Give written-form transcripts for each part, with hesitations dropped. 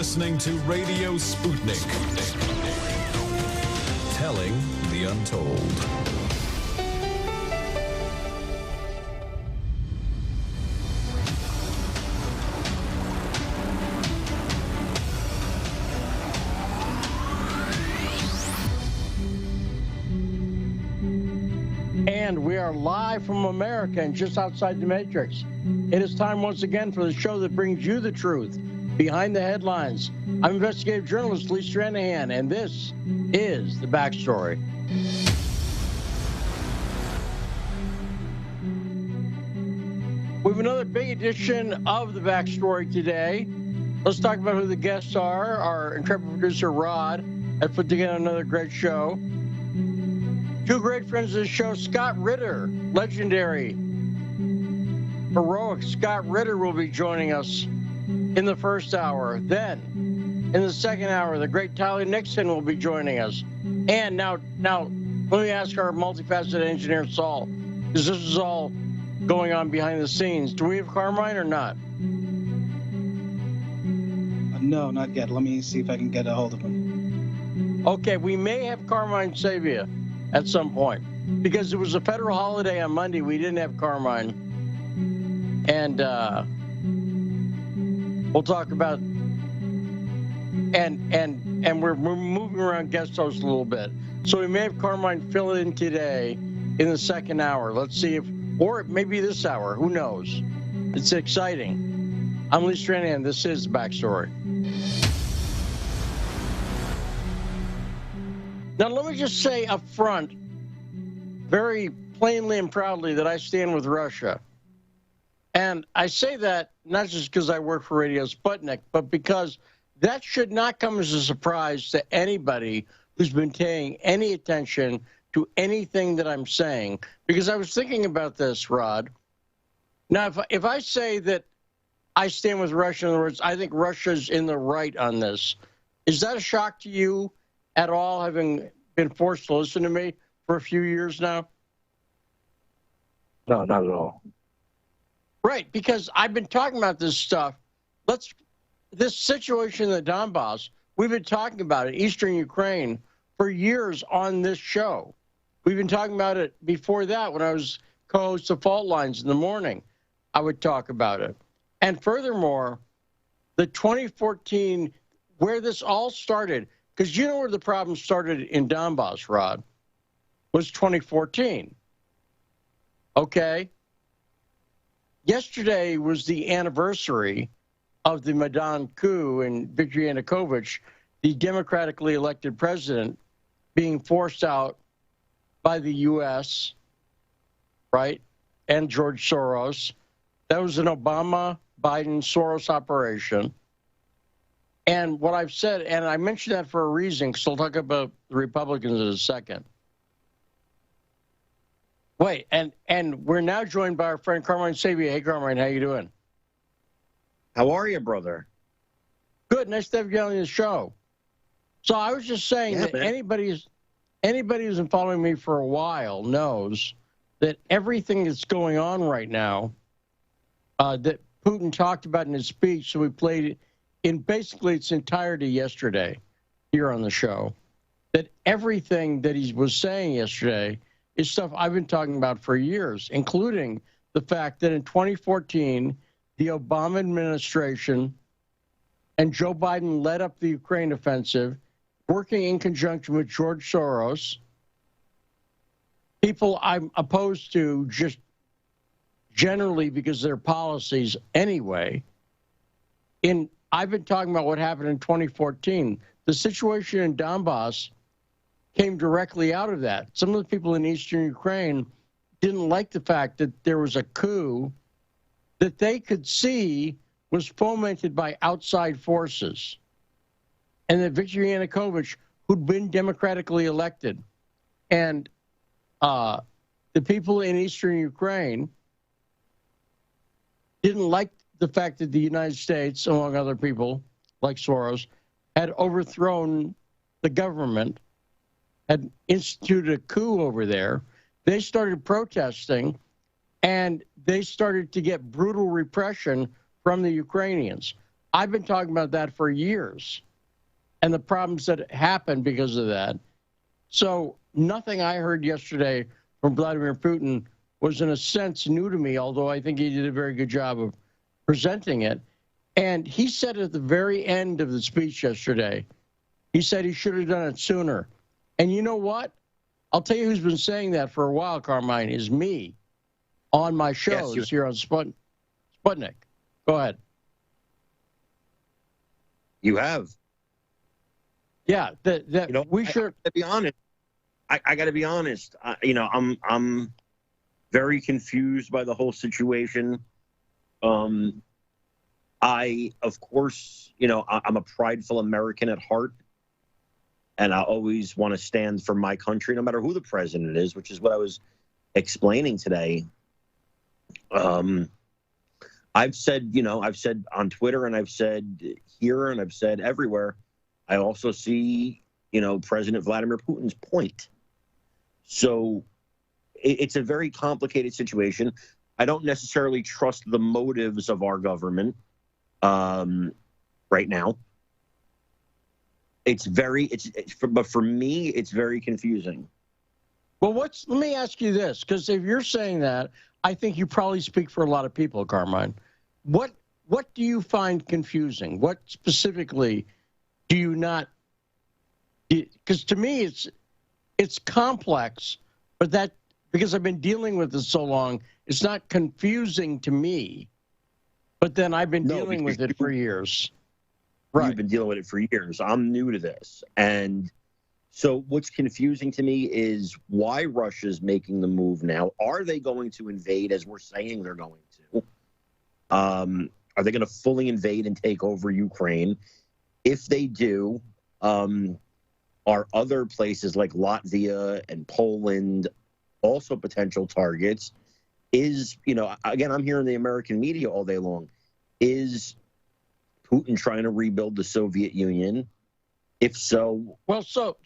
listening to Radio Sputnik, telling the untold. And we are live from America and just outside the Matrix. It is time once again for the show that brings you the truth behind the headlines. I'm investigative journalist Lee Stranahan, and this is The Backstory. We have another big edition of The Backstory today. Let's talk about who the guests are. Our intrepid producer, Rod, has put together another great show. Two great friends of the show, Scott Ritter, legendary, heroic Scott Ritter will be joining us in the first hour. Then, in the second hour, the great Tyler Nixon will be joining us. And now, let me ask our multifaceted engineer, Saul, because this is all going on behind the scenes. Do we have Carmine or not? No, not yet. Let me see if I can get a hold of him. Okay, we may have Carmine Sabia at some point, because it was a federal holiday on Monday. We didn't have Carmine, and we'll talk about and we're moving around guest hosts a little bit, so we may have Carmine fill in today in the second hour. Let's see if, or maybe this hour. Who knows? It's exciting. I'm Lee Stranahan. This is The Backstory. Now, let me just say up front, very plainly and proudly, that I stand with Russia. And I say that not just because I work for Radio Sputnik, but because that should not come as a surprise to anybody who's been paying any attention to anything that I'm saying. Because I was thinking about this, Rod. Now, if I say that I stand with Russia, in other words, I think Russia's in the right on this, is that a shock to you at all, having been forced to listen to me for a few years now? No, not at all. Right, because I've been talking about this stuff. This situation in the Donbass, we've been talking about it, Eastern Ukraine, for years on this show. We've been talking about it before that when I was co-host of Fault Lines in the morning. I would talk about it. And furthermore, the 2014, where this all started, because you know where the problem started in Donbass, Rod, was 2014. Okay? Yesterday was the anniversary of the Maidan coup and Viktor Yanukovych, the democratically elected president, being forced out by the U.S., right, and George Soros. That was an Obama-Biden-Soros operation. And what I've said, and I mentioned that for a reason, because I'll talk about the Republicans in a second. Wait, and we're now joined by our friend Carmine Sabia. Hey, Carmine, how you doing? How are you, brother? Good. Nice to have you on the show. So I was just saying that anybody who's been following me for a while knows that everything that's going on right now that Putin talked about in his speech, so we played it in basically its entirety yesterday here on the show, that everything that he was saying yesterday is stuff I've been talking about for years, including the fact that in 2014, the Obama administration and Joe Biden led up the Ukraine offensive, working in conjunction with George Soros, people I'm opposed to just generally because of their policies anyway. I've been talking about what happened in 2014. The situation in Donbass came directly out of that. Some of the people in Eastern Ukraine didn't like the fact that there was a coup that they could see was fomented by outside forces, and that Viktor Yanukovych, who'd been democratically elected, and the people in Eastern Ukraine didn't like the fact that the United States, among other people like Soros, had overthrown the government, had instituted a coup over there. They started protesting, and they started to get brutal repression from the Ukrainians. I've been talking about that for years and the problems that happened because of that. So nothing I heard yesterday from Vladimir Putin was in a sense new to me, although I think he did a very good job of presenting it. And he said at the very end of the speech yesterday, he said he should have done it sooner. And you know what? I'll tell you who's been saying that for a while, Carmine, is me on my shows here on Sputnik. Go ahead. You have. Yeah, we should. To be honest, I got to be honest. I'm very confused by the whole situation. Of course, I'm a prideful American at heart, and I always want to stand for my country, no matter who the president is, which is what I was explaining today. I've said on Twitter, and I've said here, and I've said everywhere, I also see, President Vladimir Putin's point. So it's a very complicated situation. I don't necessarily trust the motives of our government right now. But for me, it's very confusing. Well, let me ask you this, because if you're saying that, I think you probably speak for a lot of people, Carmine. What do you find confusing? What specifically do you not? Because to me, it's complex, but that because I've been dealing with this so long, it's not confusing to me. But then I've been dealing with it for years. Right. You've been dealing with it for years. I'm new to this, and so what's confusing to me is why Russia's making the move now. Are they going to invade as we're saying they're going to? Are they going to fully invade and take over Ukraine? If they do, are other places like Latvia and Poland also potential targets? Again, I'm hearing the American media all day long. Is Putin trying to rebuild the Soviet Union? If so, well, so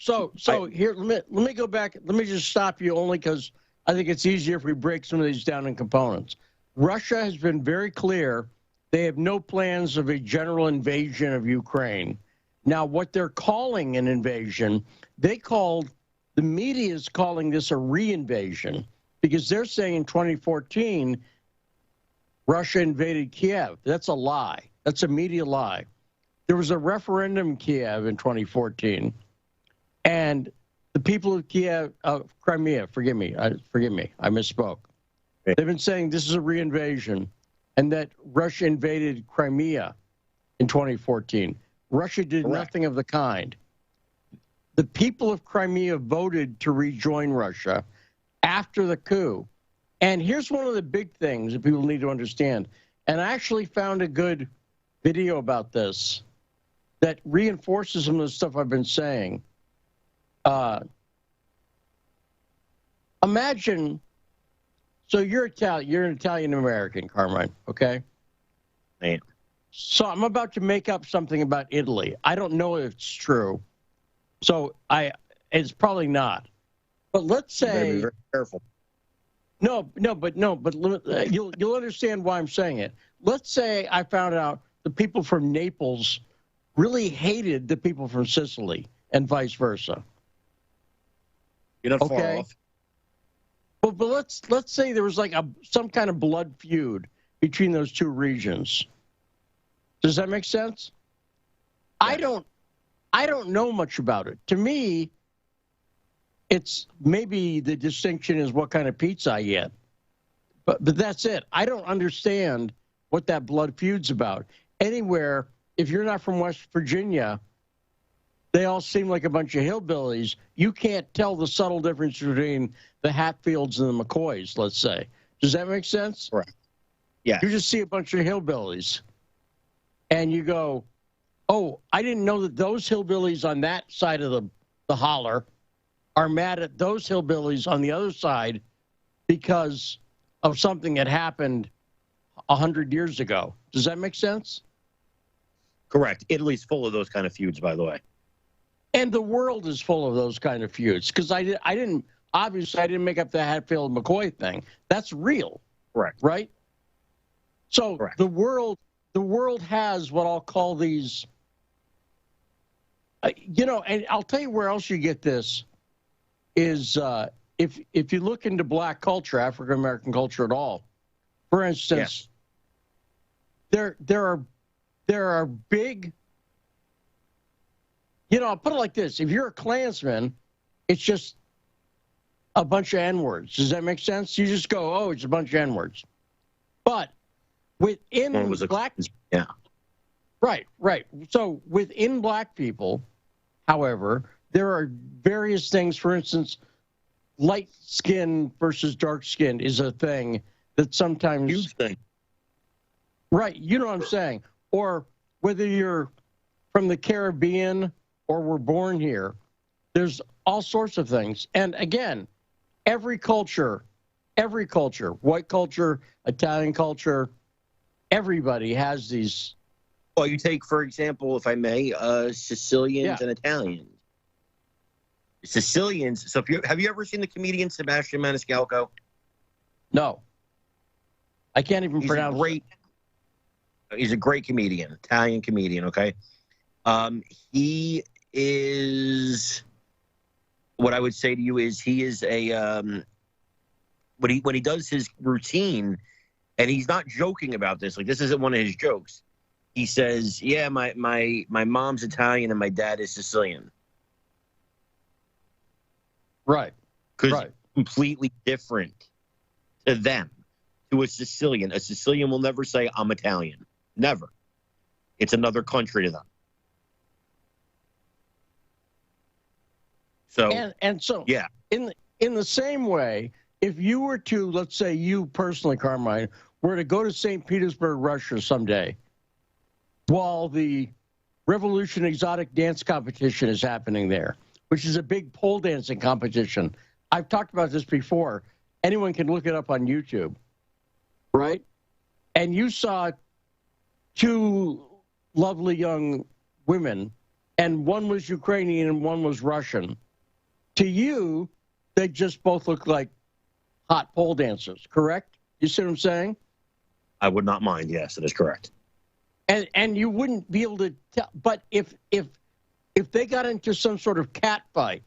here, let me go back. Let me just stop you only because I think it's easier if we break some of these down in components. Russia has been very clear. They have no plans of a general invasion of Ukraine. Now, what they're calling an invasion, the media is calling this a re-invasion because they're saying in 2014, Russia invaded Kiev. That's a lie. That's a media lie. There was a referendum in Kiev in 2014, and the people of Crimea, forgive me, I misspoke. They've been saying this is a re-invasion and that Russia invaded Crimea in 2014. Russia did nothing of the kind. The people of Crimea voted to rejoin Russia after the coup. And here's one of the big things that people need to understand. And I actually found a good video about this that reinforces some of the stuff I've been saying. Imagine, so you're an Italian-American, Carmine, okay? Man. So I'm about to make up something about Italy. I don't know if it's true. So it's probably not. But let's say... Be very careful. No, but you'll understand why I'm saying it. Let's say I found out the people from Naples really hated the people from Sicily and vice versa. You're not far off. But let's say there was like some kind of blood feud between those two regions. Does that make sense? Yeah. I don't know much about it. To me, it's maybe the distinction is what kind of pizza I eat. But that's it. I don't understand what that blood feud's about. Anywhere, if you're not from West Virginia, they all seem like a bunch of hillbillies. You can't tell the subtle difference between the Hatfields and the McCoys, let's say. Does that make sense? Right. Yeah. You just see a bunch of hillbillies. And you go, oh, I didn't know that those hillbillies on that side of the holler are mad at those hillbillies on the other side because of something that happened 100 years ago. Does that make sense? Correct. Italy's full of those kind of feuds, by the way. And the world is full of those kind of feuds because I didn't make up the Hatfield-McCoy thing. That's real. Correct. Right? So Correct. the world the world has what I'll call these, and I'll tell you where else you get this is if you look into black culture, African American culture at all. For instance, there are big. I'll put it like this: if you're a Klansman, it's just a bunch of N-words. Does that make sense? You just go, oh, it's a bunch of N-words. But within black, right. So within black people, however, there are various things. For instance, light skin versus dark skin is a thing that sometimes. Huge thing. Right, you know what I'm saying. Or whether you're from the Caribbean or were born here, there's all sorts of things. And again, every culture, white culture, Italian culture, everybody has these. Well, you take, for example, if I may, Sicilians and Italians. Sicilians. So, have you ever seen the comedian Sebastian Maniscalco? No, I can't even pronounce. He's a great comedian, Italian comedian. Okay, he is. What I would say to you is he is a when he does his routine, and he's not joking about this. Like, this isn't one of his jokes. He says, "Yeah, my mom's Italian and my dad is Sicilian." Right. Because completely different to them, to a Sicilian. A Sicilian will never say, "I'm Italian." Never. It's another country to them. So and so yeah. In the same way, if you were to, let's say you personally, Carmine, were to go to St. Petersburg, Russia someday, while the Revolution Exotic Dance Competition is happening there, which is a big pole dancing competition. I've talked about this before. Anyone can look it up on YouTube, right? And you saw two lovely young women, and one was Ukrainian and one was Russian. To you, they just both look like hot pole dancers, correct? You see what I'm saying? I would not mind. Yes, that is correct. And you wouldn't be able to tell. But if they got into some sort of cat fight,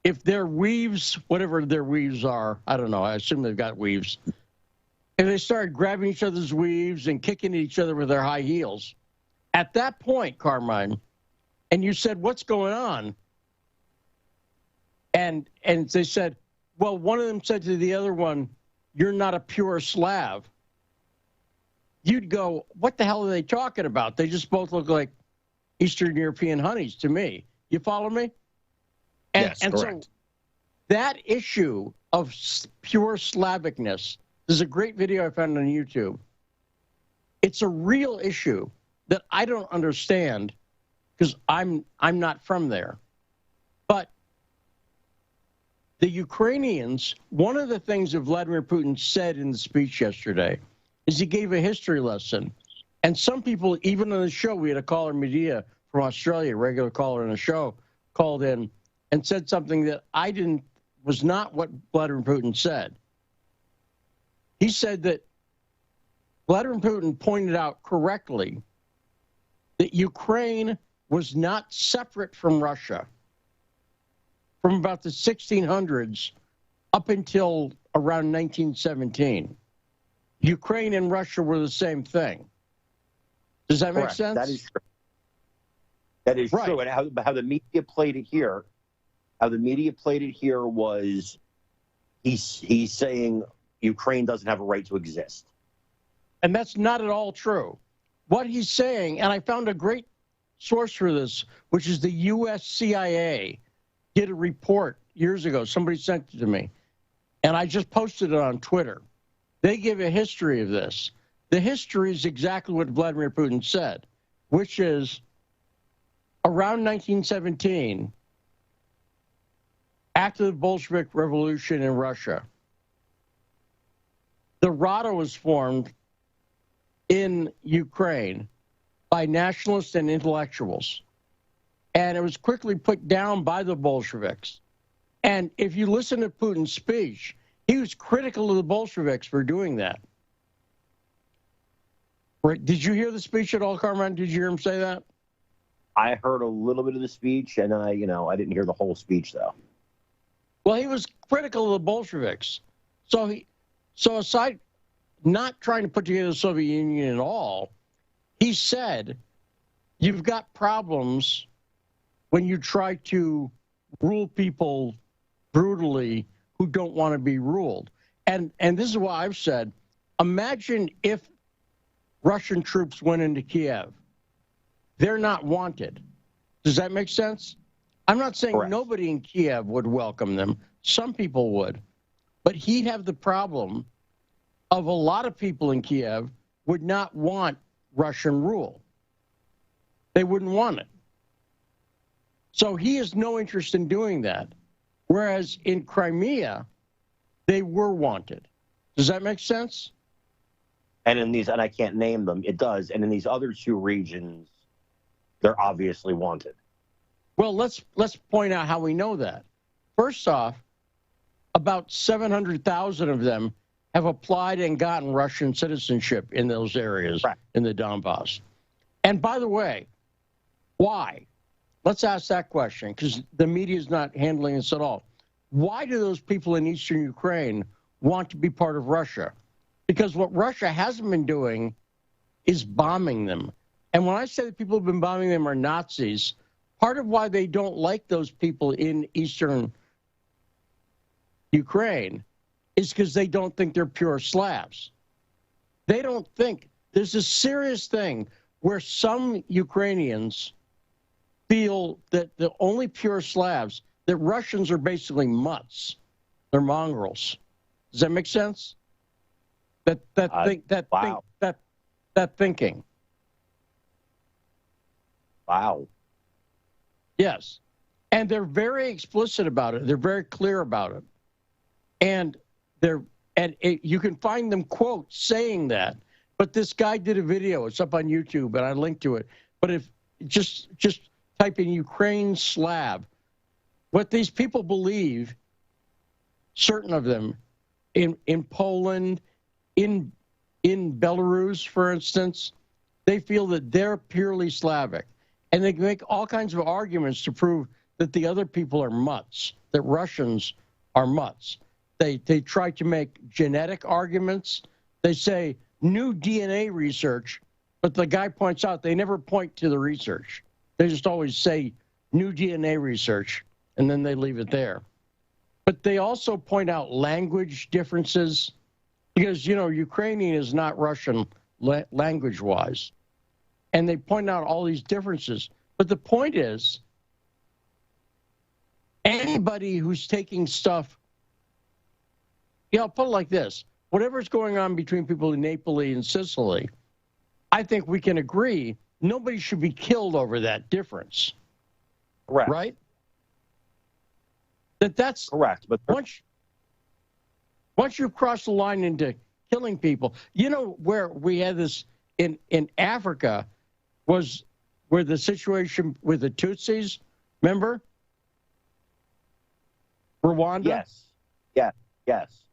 if their weaves, whatever their weaves are, I don't know, I assume they've got weaves, if they started grabbing each other's weaves and kicking at each other with their high heels, at that point, Carmine, and you said, what's going on? And they said, well, one of them said to the other one, you're not a pure Slav. You'd go, what the hell are they talking about? They just both look like Eastern European honeys to me. You follow me? Yes, correct. So that issue of pure Slavicness, there's a great video I found on YouTube. It's a real issue that I don't understand because I'm not from there. But the Ukrainians, one of the things that Vladimir Putin said in the speech yesterday is he gave a history lesson. And some people, even on the show, we had a caller, Medea from Australia, a regular caller on the show, called in and said something that was not what Vladimir Putin said. He said that Vladimir Putin pointed out correctly that Ukraine was not separate from Russia from about the 1600s up until around 1917. Ukraine and Russia were the same thing. Does that make sense? That is true. That is true. And how the media played it here, was he's saying Ukraine doesn't have a right to exist. And that's not at all true. What he's saying, and I found a great source for this, which is the U.S. CIA, did a report years ago. Somebody sent it to me. And I just posted it on Twitter. They give a history of this. The history is exactly what Vladimir Putin said, which is around 1917, after the Bolshevik Revolution in Russia, the Rada was formed in Ukraine by nationalists and intellectuals. And it was quickly put down by the Bolsheviks. And if you listen to Putin's speech, he was critical of the Bolsheviks for doing that. Right. Did you hear the speech at all, Carmine? Did you hear him say that? I heard a little bit of the speech, and I didn't hear the whole speech, though. Well, he was critical of the Bolsheviks. So aside, not trying to put together the Soviet Union at all, he said, you've got problems when you try to rule people brutally who don't want to be ruled. And this is why I've said, imagine if Russian troops went into Kiev. They're not wanted. Does that make sense? I'm not saying Correct. Nobody in Kiev would welcome them. Some people would. But he'd have the problem of a lot of people in Kiev would not want Russian rule. They wouldn't want it. So he has no interest in doing that. Whereas in Crimea, they were wanted. Does that make sense? And and I can't name them, it does. And in these other two regions, they're obviously wanted. Well, let's point out how we know that. First off, about 700,000 of them have applied and gotten Russian citizenship in those areas, right, in the Donbass. And by the way, why? Let's ask that question, because the media is not handling this at all. Why do those people in eastern Ukraine want to be part of Russia? Because what Russia hasn't been doing is bombing them. And when I say that people who've been bombing them are Nazis, part of why they don't like those people in eastern Ukraine is because they don't think they're pure Slavs. They don't think. There's a serious thing where some Ukrainians feel that the only pure Slavs, that Russians are basically mutts. They're mongrels. Does that make sense? That thinking. Wow. Yes. And they're very explicit about it. They're very clear about it. And you can find them quotes saying that. But this guy did a video. It's up on YouTube, and I linked to it. But if just type in Ukraine Slav, what these people believe, certain of them, in Poland, in Belarus, for instance, they feel that they're purely Slavic. And they make all kinds of arguments to prove that the other people are mutts, that Russians are mutts. They try to make genetic arguments. They say new DNA research, but the guy points out they never point to the research. They just always say new DNA research, and then they leave it there. But they also point out language differences because, Ukrainian is not Russian language-wise. And they point out all these differences. But the point is, anybody who's taking stuff, I'll put it like this. Whatever's going on between people in Naples and Sicily, I think we can agree nobody should be killed over that difference. Correct. Right? That's correct. But once you cross the line into killing people, where we had this in Africa was where the situation with the Tutsis, remember? Rwanda? Yes. Yeah. Yes.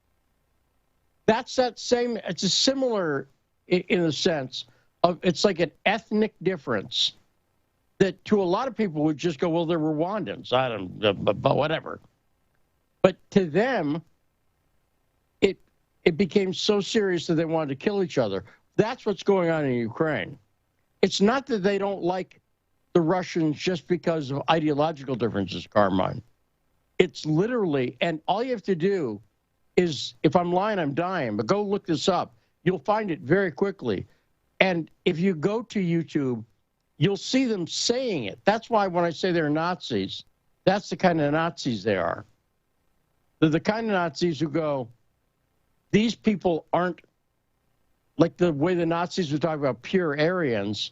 That's that same, it's a similar in the sense of it's like an ethnic difference that to a lot of people would just go, well, they're Rwandans. I don't know, but whatever. But to them, it became so serious that they wanted to kill each other. That's what's going on in Ukraine. It's not that they don't like the Russians just because of ideological differences, Carmine. It's literally, and all you have to do is, if I'm lying, I'm dying, but go look this up. You'll find it very quickly. And if you go to YouTube, you'll see them saying it. That's why when I say they're Nazis, that's the kind of Nazis they are. They're the kind of Nazis who go, these people aren't like the way the Nazis were talking about pure Aryans.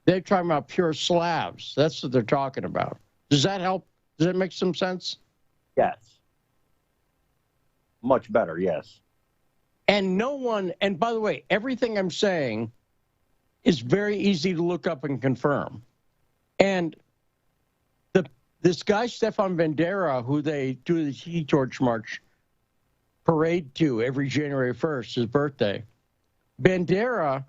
They're talking about pure Slavs. That's what they're talking about. Does that help? Does that make some sense? Yes. Much better, yes. And and by the way, everything I'm saying is very easy to look up and confirm. And this guy, Stefan Bandera, who they do the Tiki Torch March parade to every January 1st, his birthday, Bandera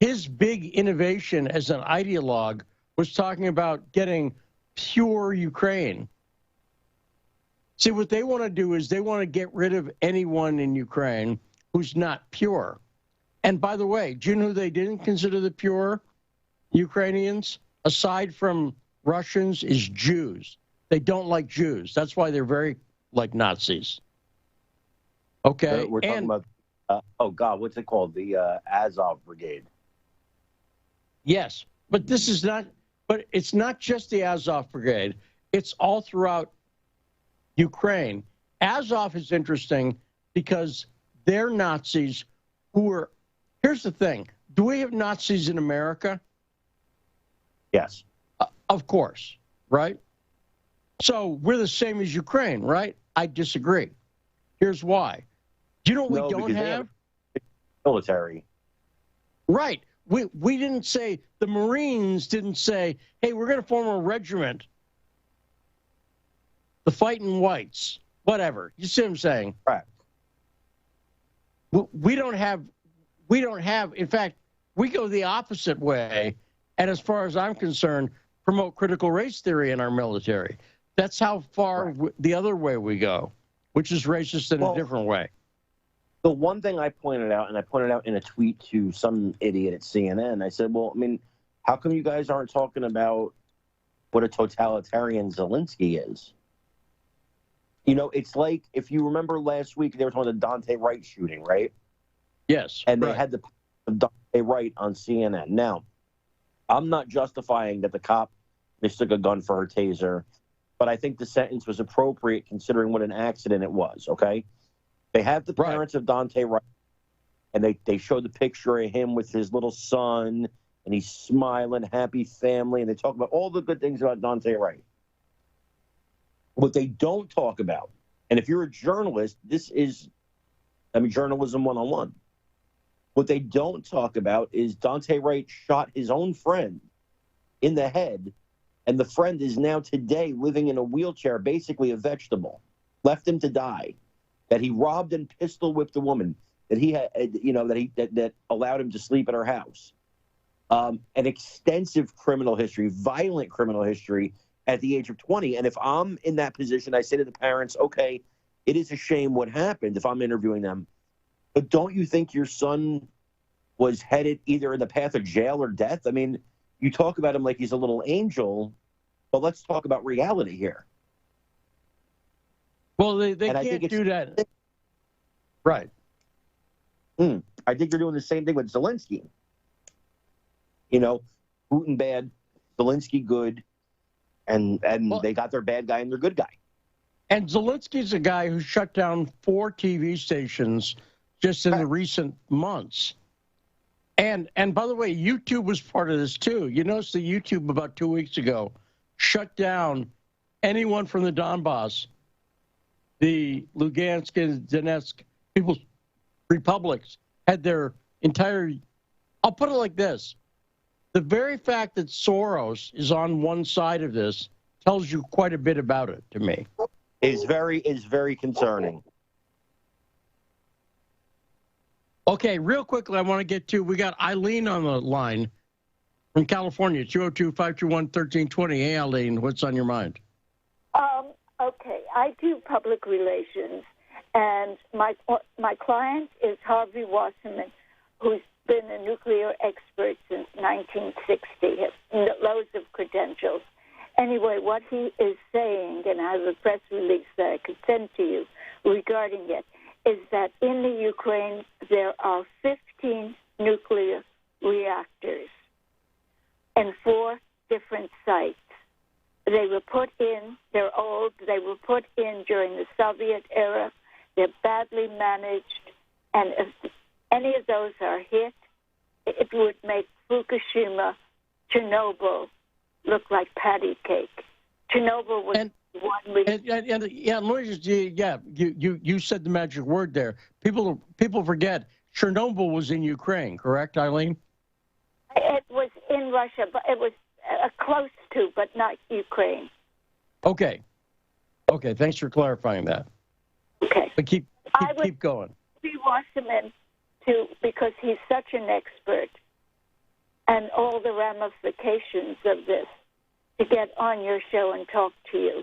his big innovation as an ideologue was talking about getting pure Ukraine. See, what they want to do is they want to get rid of anyone in Ukraine who's not pure. And by the way, do you know who they didn't consider the pure Ukrainians, aside from Russians, is Jews. They don't like Jews. That's why they're very like Nazis. Okay. We're talking about, oh God, what's it called? The Azov Brigade. Yes, but this is not, but it's not just the Azov Brigade. It's all throughout Ukraine. Azov is interesting because they're Nazis who are, here's the thing. Do we have Nazis in America? Yes. Of course, right? So we're the same as Ukraine, right? I disagree. Here's why. Do you know what we don't have? Military. Right. We didn't say, the Marines didn't say, hey, we're going to form a regiment. The Fighting Whites, whatever. You see what I'm saying? Right. We don't have, in fact, we go the opposite way. And as far as I'm concerned, promote critical race theory in our military. That's how far the other way we go, which is racist in a different way. The one thing I pointed out, and I pointed out in a tweet to some idiot at CNN, I said, well, I mean, how come you guys aren't talking about what a totalitarian Zelensky is? You know, it's like, if you remember last week, they were talking about the Dante Wright shooting, right? Yes. And they had the Dante Wright on CNN. Now, I'm not justifying that the cop mistook a gun for her taser, but I think the sentence was appropriate considering what an accident it was, okay? They have the parents of Dante Wright, and they show the picture of him with his little son, and he's smiling, happy family, and they talk about all the good things about Dante Wright. What they don't talk about, and if you're a journalist, this is, I mean, journalism 101. What they don't talk about is Dante Wright shot his own friend in the head, and the friend is now today living in a wheelchair, basically a vegetable, left him to die. That he robbed and pistol whipped a woman, that he had, you know, that allowed him to sleep at her house. An extensive criminal history, violent criminal history at the age of 20. And if I'm in that position, I say to the parents, okay, it is a shame what happened if I'm interviewing them. But don't you think your son was headed either in the path of jail or death? I mean, you talk about him like he's a little angel, but let's talk about reality here. Well, they can't do that. Right. I think they're doing the same thing with Zelensky. You know, Putin bad, Zelensky good, and they got their bad guy and their good guy. And Zelensky's a guy who shut down 4 TV stations just in the recent months. And by the way, YouTube was part of this too. You notice the YouTube about 2 weeks ago shut down anyone from the Donbass, the Lugansk and Donetsk People's Republics had their entire, I'll put it like this. The very fact that Soros is on one side of this tells you quite a bit about it to me. Is very concerning. Okay, real quickly, I want to get to, we got Eileen on the line from California, 202-521-1320. Hey, Eileen, what's on your mind? Okay, I do public relations, and my client is Harvey Wasserman, who's been a nuclear expert since 1960, has loads of credentials. Anyway, what he is saying, and I have a press release that I could send to you regarding it, is that in the Ukraine there are 15 nuclear reactors and 4 different sites. They were put in, they're old, they were put in during the Soviet era, they're badly managed, and if any of those are hit, it would make Fukushima, Chernobyl look like patty cake. Chernobyl was one week. Yeah, lawyers, you said the magic word there. People forget Chernobyl was in Ukraine, correct, Eileen? It was in Russia, but it was close to, but not Ukraine. Okay, thanks for clarifying that. Okay. But keep going. Harvey Wasserman, because he's such an expert, and all the ramifications of this to get on your show and talk to you.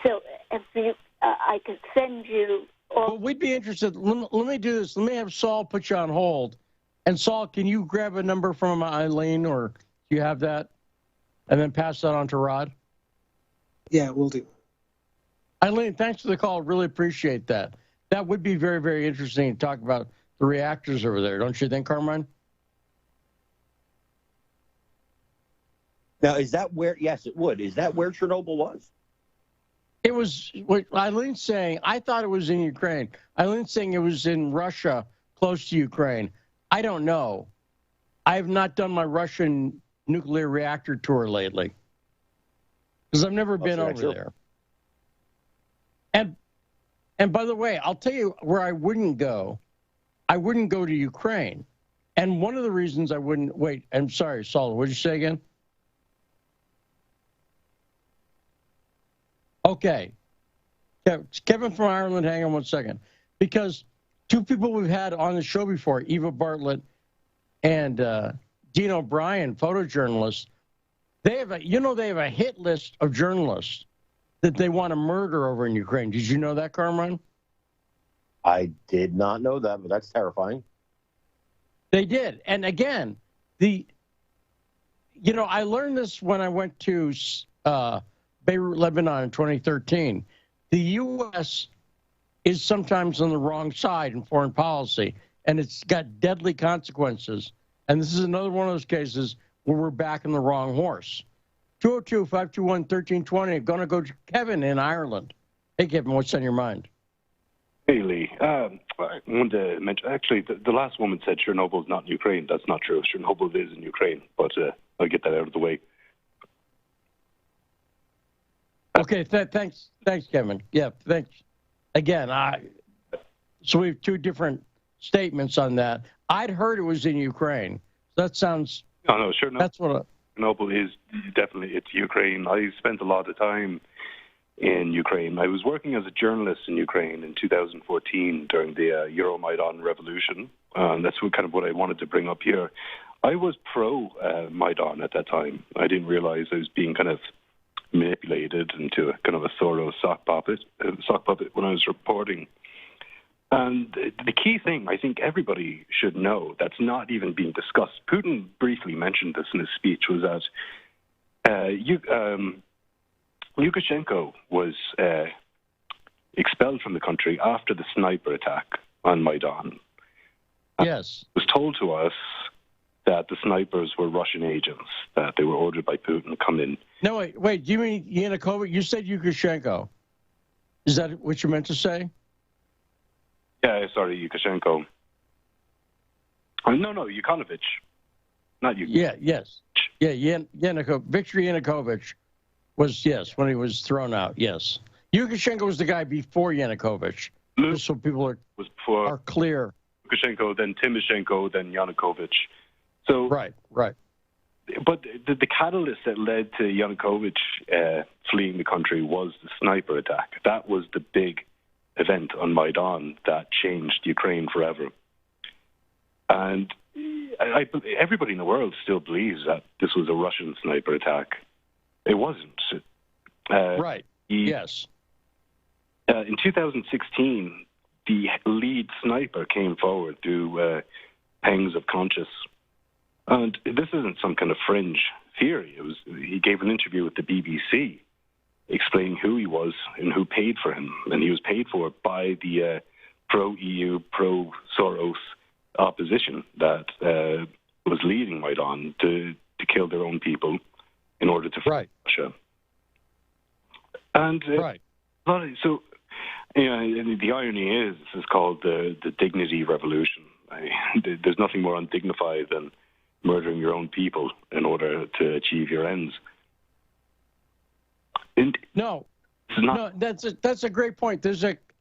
So if you, I could send you all. Well, we'd be interested. Let me do this. Let me have Saul put you on hold. And Saul, can you grab a number from Eileen, or do you have that? And then pass that on to Rod? Yeah, we'll do. Eileen, thanks for the call. Really appreciate that. That would be very, very interesting to talk about the reactors over there. Don't you think, Carmine? Now, is that where, yes, it would. Is that where Chernobyl was? It was, what Eileen's saying, I thought it was in Ukraine. Eileen's saying it was in Russia, close to Ukraine. I don't know. I have not done my Russian nuclear reactor tour lately because I've never been over there. And by the way, I'll tell you where I wouldn't go. I wouldn't go to Ukraine. And one of the reasons I wouldn't, wait, I'm sorry, Saul, what did you say again? Okay. Kevin from Ireland, hang on one second. Because two people we've had on the show before, Eva Bartlett and Dean O'Brien, photojournalists, they have a hit list of journalists that they want to murder over in Ukraine. Did you know that, Carmine? I did not know that, but that's terrifying. They did. And again, I learned this when I went to Beirut, Lebanon in 2013. The U.S. is sometimes on the wrong side in foreign policy, and it's got deadly consequences. And this is another one of those cases where we're backing the wrong horse. 202-521-1320. Going to go to Kevin in Ireland. Hey, Kevin, what's on your mind? Hey, Lee. I wanted to mention, actually, the last woman said Chernobyl's not in Ukraine. That's not true. Chernobyl is in Ukraine, but I'll get that out of the way. Okay, thanks, Kevin. Yeah, thanks. Again, so we have two different statements on that. I'd heard it was in Ukraine. That sounds. No, sure. That's what. Chernobyl is definitely, it's Ukraine. I spent a lot of time in Ukraine. I was working as a journalist in Ukraine in 2014 during the Euromaidan revolution. That's what I wanted to bring up here. I was pro-Maidan at that time. I didn't realize I was being kind of manipulated into a kind of a Soros sock puppet when I was reporting. And the key thing I think everybody should know that's not even being discussed, Putin briefly mentioned this in his speech, was that Lukashenko was expelled from the country after the sniper attack on Maidan. Yes. It was told to us that the snipers were Russian agents, that they were ordered by Putin to come in. No, wait. Do you mean Yanukovych? You said Lukashenko. Is that what you meant to say? Yeah, sorry, Lukashenko. No, Yanukovych. Not Yanukovych. Yeah, yes. Yeah, Yanukovych. Viktor Yanukovych was, yes, when he was thrown out, yes. Lukashenko was the guy before Yanukovych. Just so people are clear. Lukashenko, then Timoshenko, then Yanukovych. So Right. But the catalyst that led to Yanukovych fleeing the country was the sniper attack. That was the big event on Maidan that changed Ukraine forever. And everybody in the world still believes that this was a Russian sniper attack. It wasn't. Right. Yes. In 2016, the lead sniper came forward through pangs of conscience. And this isn't some kind of fringe theory. He gave an interview with the BBC explaining who he was and who paid for him. And he was paid for by the pro-EU, pro-Soros opposition that was leading Maidan to kill their own people in order to fight Russia. And so, the irony is, this is called the dignity revolution. There's nothing more undignified than murdering your own people in order to achieve your ends. That's a great point.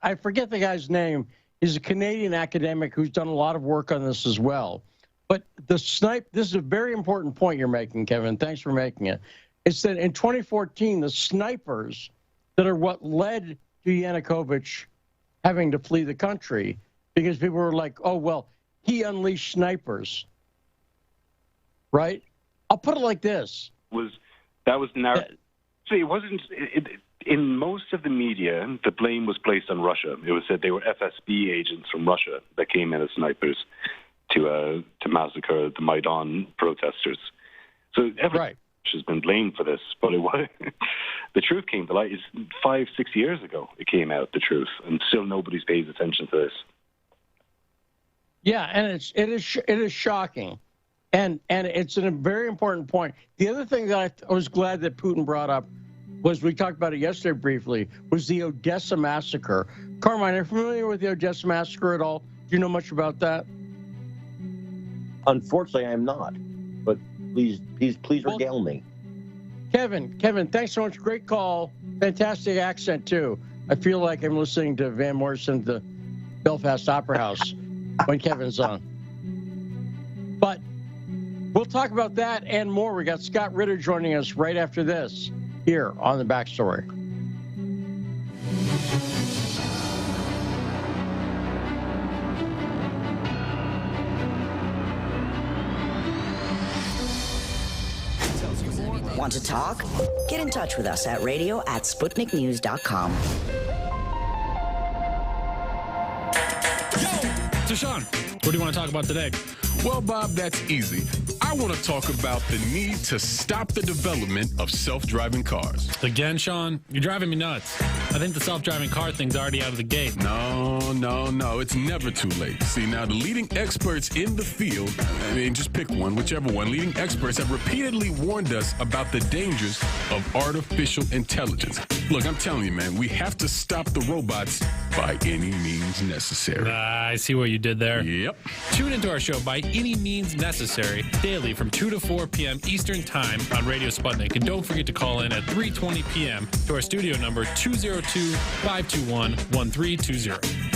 I forget the guy's name. He's a Canadian academic who's done a lot of work on this as well. But this is a very important point you're making, Kevin. Thanks for making it. It's that in 2014, the snipers that are what led to Yanukovych having to flee the country, because people were like, oh, well, he unleashed snipers. right? I'll put it like this. That was the narrative. So it wasn't. In most of the media, the blame was placed on Russia. It was said they were FSB agents from Russia that came in as snipers to massacre the Maidan protesters. So everyone has been blamed for this, but it was the truth came to light. It's 5-6 years ago it came out, the truth, and still nobody's pays attention to this. Yeah, and it is shocking, and it's a very important point. The other thing that I was glad that Putin brought up was, we talked about it yesterday briefly, was the Odessa Massacre. Carmine, are you familiar with the Odessa Massacre at all? Do you know much about that? Unfortunately, I am not, but please regale me. Kevin, thanks so much. Great call. Fantastic accent, too. I feel like I'm listening to Van Morrison at the Belfast Opera House when Kevin's on. But we'll talk about that and more. We got Scott Ritter joining us right after this here on The Backstory. Want to talk? Get in touch with us at radio@sputniknews.com. So, Sean, what do you want to talk about today? Well, Bob, that's easy. I want to talk about the need to stop the development of self-driving cars. Again, Sean, you're driving me nuts. I think the self-driving car thing's already out of the gate. No. It's never too late. See, now the leading experts in the field, I mean, just pick one, whichever one, leading experts have repeatedly warned us about the dangers of artificial intelligence. Look, I'm telling you, man, we have to stop the robots by any means necessary. I see what you did there. Yep. Tune into our show By Any Means Necessary daily from 2 to 4 p.m. Eastern Time on Radio Sputnik. And don't forget to call in at 3:20 p.m. to our studio number 202-521-1320.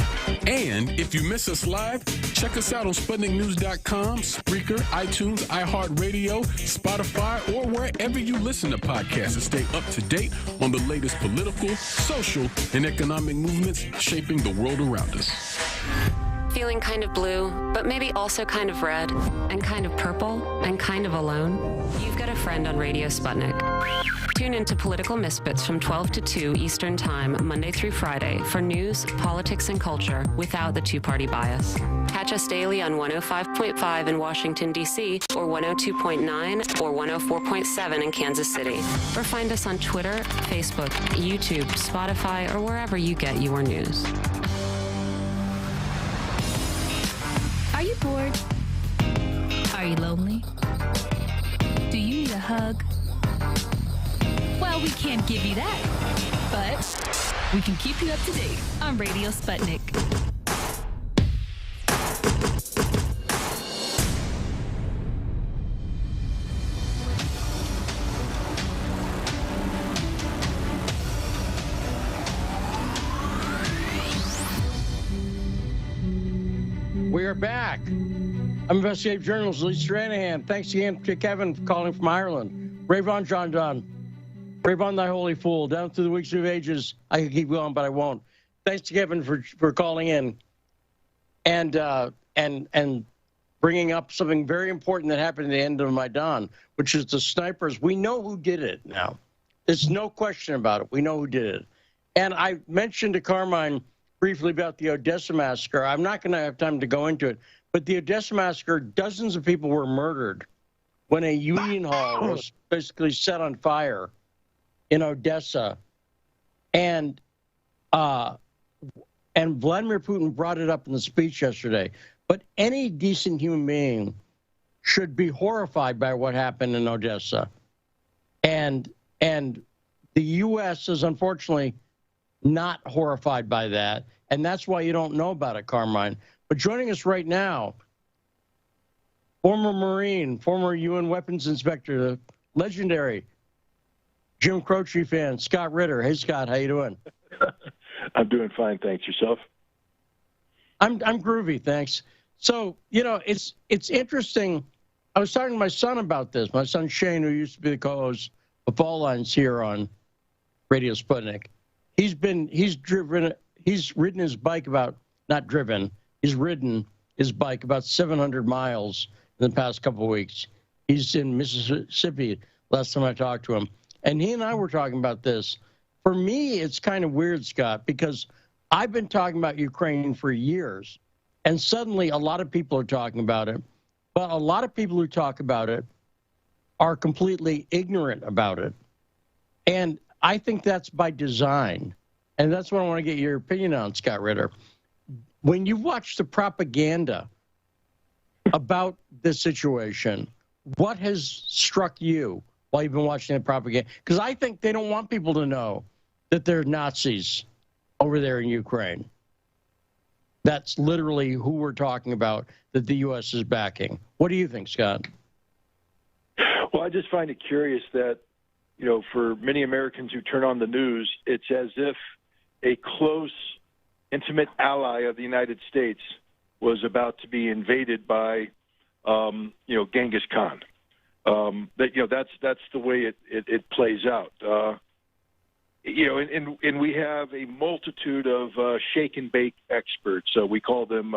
And if you miss us live, check us out on SputnikNews.com, Spreaker, iTunes, iHeartRadio, Spotify, or wherever you listen to podcasts to stay up to date on the latest political, social, and economic movements shaping the world around us. Feeling kind of blue, but maybe also kind of red, and kind of purple, and kind of alone? You've got a friend on Radio Sputnik. Tune into Political Misfits from 12 to 2 Eastern Time, Monday through Friday, for news, politics, and culture without the two-party bias. Catch us daily on 105.5 in Washington, D.C., or 102.9 or 104.7 in Kansas City. Or find us on Twitter, Facebook, YouTube, Spotify, or wherever you get your news. Are you bored? Are you lonely? Do you need a hug? Well, we can't give you that, but we can keep you up to date on Radio Sputnik. We are back. I'm investigative journalist Lee Stranahan. Thanks again to Kevin for calling from Ireland. Rave on, John Donne. Rave on, thy holy fool. Down through the weeks of ages. I could keep going, but I won't. Thanks to Kevin for calling in and bringing up something very important that happened at the end of Maidan, which is the snipers. We know who did it now. There's no question about it. We know who did it. And I mentioned to Carmine briefly about the Odessa Massacre. I'm not going to have time to go into it, but the Odessa Massacre, dozens of people were murdered when a union hall was basically set on fire in Odessa. And Vladimir Putin brought it up in the speech yesterday. But any decent human being should be horrified by what happened in Odessa. And the U.S. is unfortunately not horrified by that, and that's why you don't know about it, Carmine. But joining us right now, former Marine, former UN weapons inspector, the legendary Jim Croce fan, Scott Ritter. Hey, Scott, how you doing? I'm doing fine, thanks. Yourself? I'm groovy, thanks. So, you know, it's interesting. I was talking to my son about this. My son Shane, who used to be the co-host of Fall Lines here on Radio Sputnik. He's ridden his bike he's ridden his bike about 700 miles in the past couple of weeks. He's in Mississippi, last time I talked to him. And he and I were talking about this. For me, it's kind of weird, Scott, because I've been talking about Ukraine for years, and suddenly a lot of people are talking about it. But a lot of people who talk about it are completely ignorant about it. And I think that's by design. And that's what I want to get your opinion on, Scott Ritter. When you watch the propaganda about this situation, what has struck you while you've been watching the propaganda? Because I think they don't want people to know that they're Nazis over there in Ukraine. That's literally who we're talking about that the U.S. is backing. What do you think, Scott? Well, I just find it curious that, you know, for many Americans who turn on the news, it's as if a close, intimate ally of the United States was about to be invaded by, you know, Genghis Khan. That, you know, that's the way it plays out. You know, and we have a multitude of shake and bake experts. We call them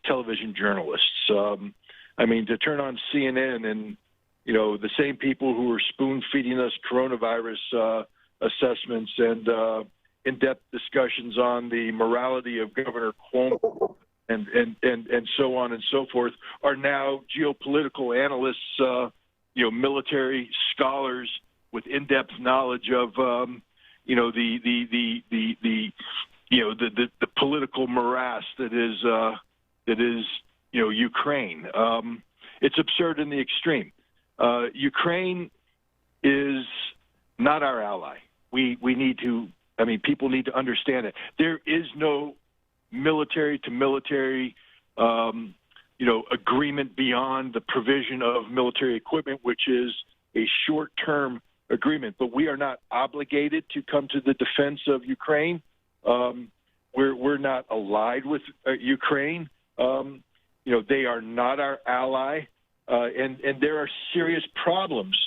television journalists. I mean, to turn on CNN and, you know, the same people who are spoon-feeding us coronavirus assessments and in-depth discussions on the morality of Governor Cuomo and so on and so forth are now geopolitical analysts, you know, military scholars with in-depth knowledge of, you know, the political morass that is, you know, Ukraine. It's absurd in the extreme. Ukraine is not our ally. We need to, I mean, people need to understand it. There is no military to military, you know, agreement beyond the provision of military equipment, which is a short-term agreement. But we are not obligated to come to the defense of Ukraine. We're not allied with Ukraine. You know, they are not our ally. And there are serious problems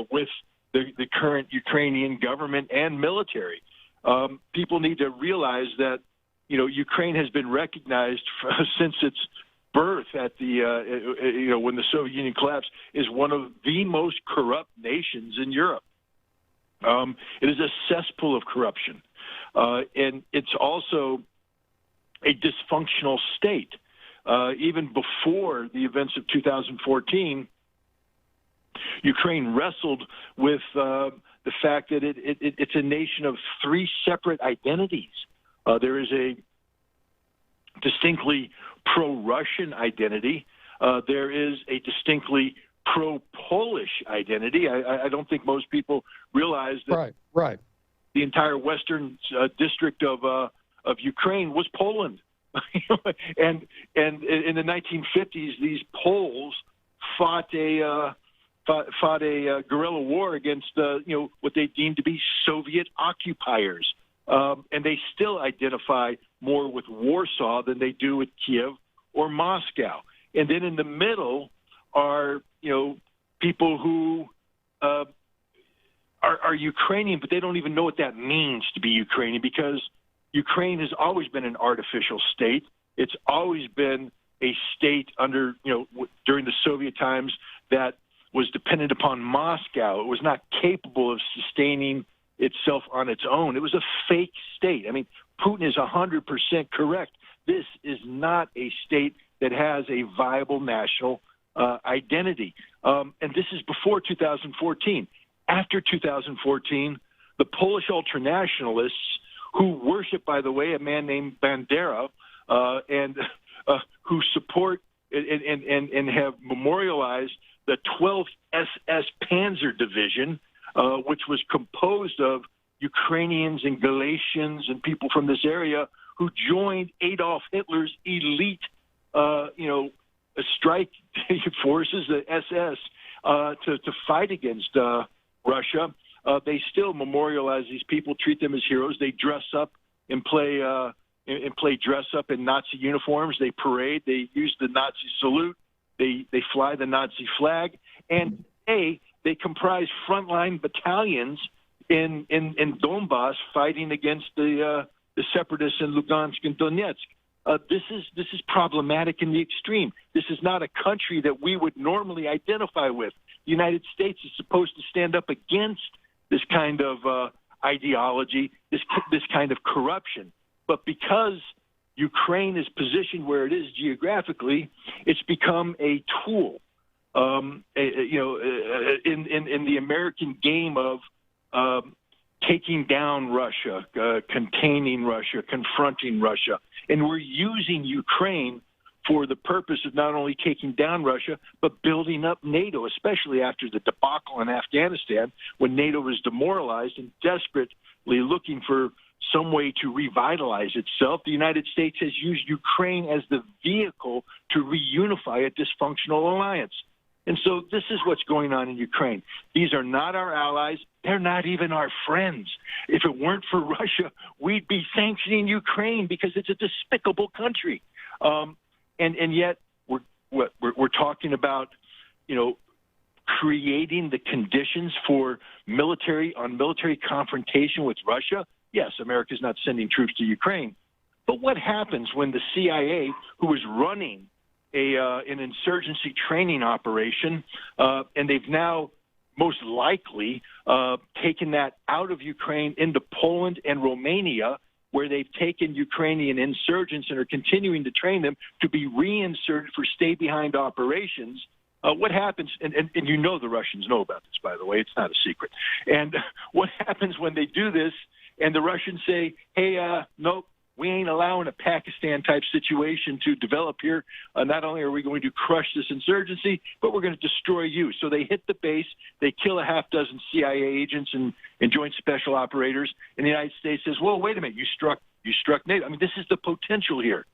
with the current Ukrainian government and military. People need to realize that, you know, Ukraine has been recognized since its birth at the, you know, when the Soviet Union collapsed, is one of the most corrupt nations in Europe. It is a cesspool of corruption. And it's also a dysfunctional state. Even before the events of 2014, Ukraine wrestled with the fact that it's a nation of three separate identities. There is a distinctly pro-Russian identity. There is a distinctly pro-Polish identity. I don't think most people realize that right. The entire western district of Ukraine was Poland. and in the 1950s, these Poles fought a guerrilla war against you know, what they deemed to be Soviet occupiers, and they still identify more with Warsaw than they do with Kiev or Moscow. And then in the middle are, you know, people who are Ukrainian, but they don't even know what that means to be Ukrainian, because Ukraine has always been an artificial state. It's always been a state under, you know, during the Soviet times that was dependent upon Moscow. It was not capable of sustaining itself on its own. It was a fake state. I mean, Putin is 100% correct. This is not a state that has a viable national identity. And this is before 2014. After 2014, the Polish ultranationalists, who worship, by the way, a man named Bandera, and who support and have memorialized the 12th SS Panzer Division, which was composed of Ukrainians and Galatians and people from this area who joined Adolf Hitler's elite, you know, strike forces, the SS, to fight against Russia. They still memorialize these people, treat them as heroes. They dress up and play dress up in Nazi uniforms. They parade. They use the Nazi salute. They fly the Nazi flag. And they comprise frontline battalions in Donbass fighting against the separatists in Lugansk and Donetsk. this is problematic in the extreme. This is not a country that we would normally identify with. The United States is supposed to stand up against this kind of ideology, this kind of corruption. But because Ukraine is positioned where it is geographically, it's become a tool, in the American game of taking down Russia, containing Russia, confronting Russia. And we're using Ukraine for the purpose of not only taking down Russia, but building up NATO, especially after the debacle in Afghanistan, when NATO was demoralized and desperately looking for some way to revitalize itself. The United States has used Ukraine as the vehicle to reunify a dysfunctional alliance. And so this is what's going on in Ukraine. These are not our allies. They're not even our friends. If it weren't for Russia, we'd be sanctioning Ukraine because it's a despicable country. And yet we're talking about, creating the conditions for military confrontation with Russia. Yes, America's not sending troops to Ukraine. But what happens when the CIA, who is running an insurgency training operation, and they've now most likely taken that out of Ukraine into Poland and Romania, where they've taken Ukrainian insurgents and are continuing to train them to be reinserted for stay-behind operations. What happens, and the Russians know about this, by the way, it's not a secret. And what happens when they do this and the Russians say, hey, nope, we ain't allowing a Pakistan-type situation to develop here. Not only are we going to crush this insurgency, but we're going to destroy you. So they hit the base. They kill a half dozen CIA agents and joint special operators. And the United States says, well, wait a minute, you struck NATO. I mean, this is the potential here.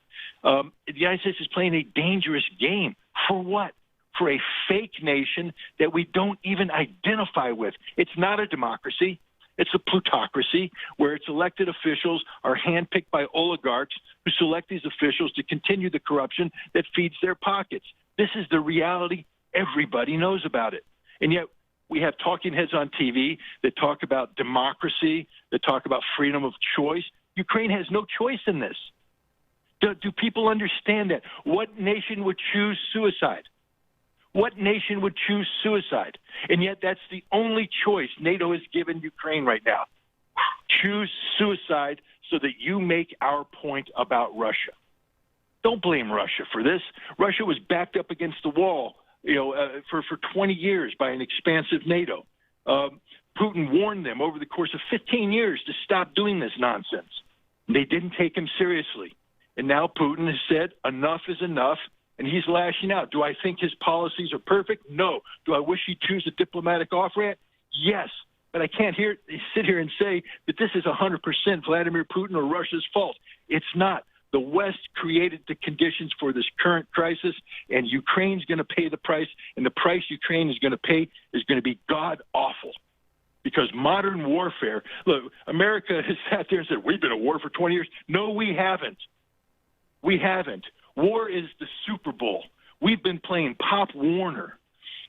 The United States is playing a dangerous game. For what? For a fake nation that we don't even identify with. It's not a democracy. It's a plutocracy where its elected officials are handpicked by oligarchs who select these officials to continue the corruption that feeds their pockets. This is the reality. Everybody knows about it. And yet we have talking heads on TV that talk about democracy, that talk about freedom of choice. Ukraine has no choice in this. Do people understand that? What nation would choose suicide? What nation would choose suicide? And yet that's the only choice NATO has given Ukraine right now. Choose suicide so that you make our point about Russia. Don't blame Russia for this. Russia was backed up against the wall, for 20 years by an expansive NATO. Putin warned them over the course of 15 years to stop doing this nonsense. They didn't take him seriously. And now Putin has said enough is enough. And he's lashing out. Do I think his policies are perfect? No. Do I wish he'd choose a diplomatic off-ramp? Yes. But I can't sit here and say that this is 100% Vladimir Putin or Russia's fault. It's not. The West created the conditions for this current crisis, and Ukraine's going to pay the price, and the price Ukraine is going to pay is going to be god-awful. Because modern warfare, look, America has sat there and said, we've been at war for 20 years. No, we haven't. We haven't. War is the Super Bowl. We've been playing Pop Warner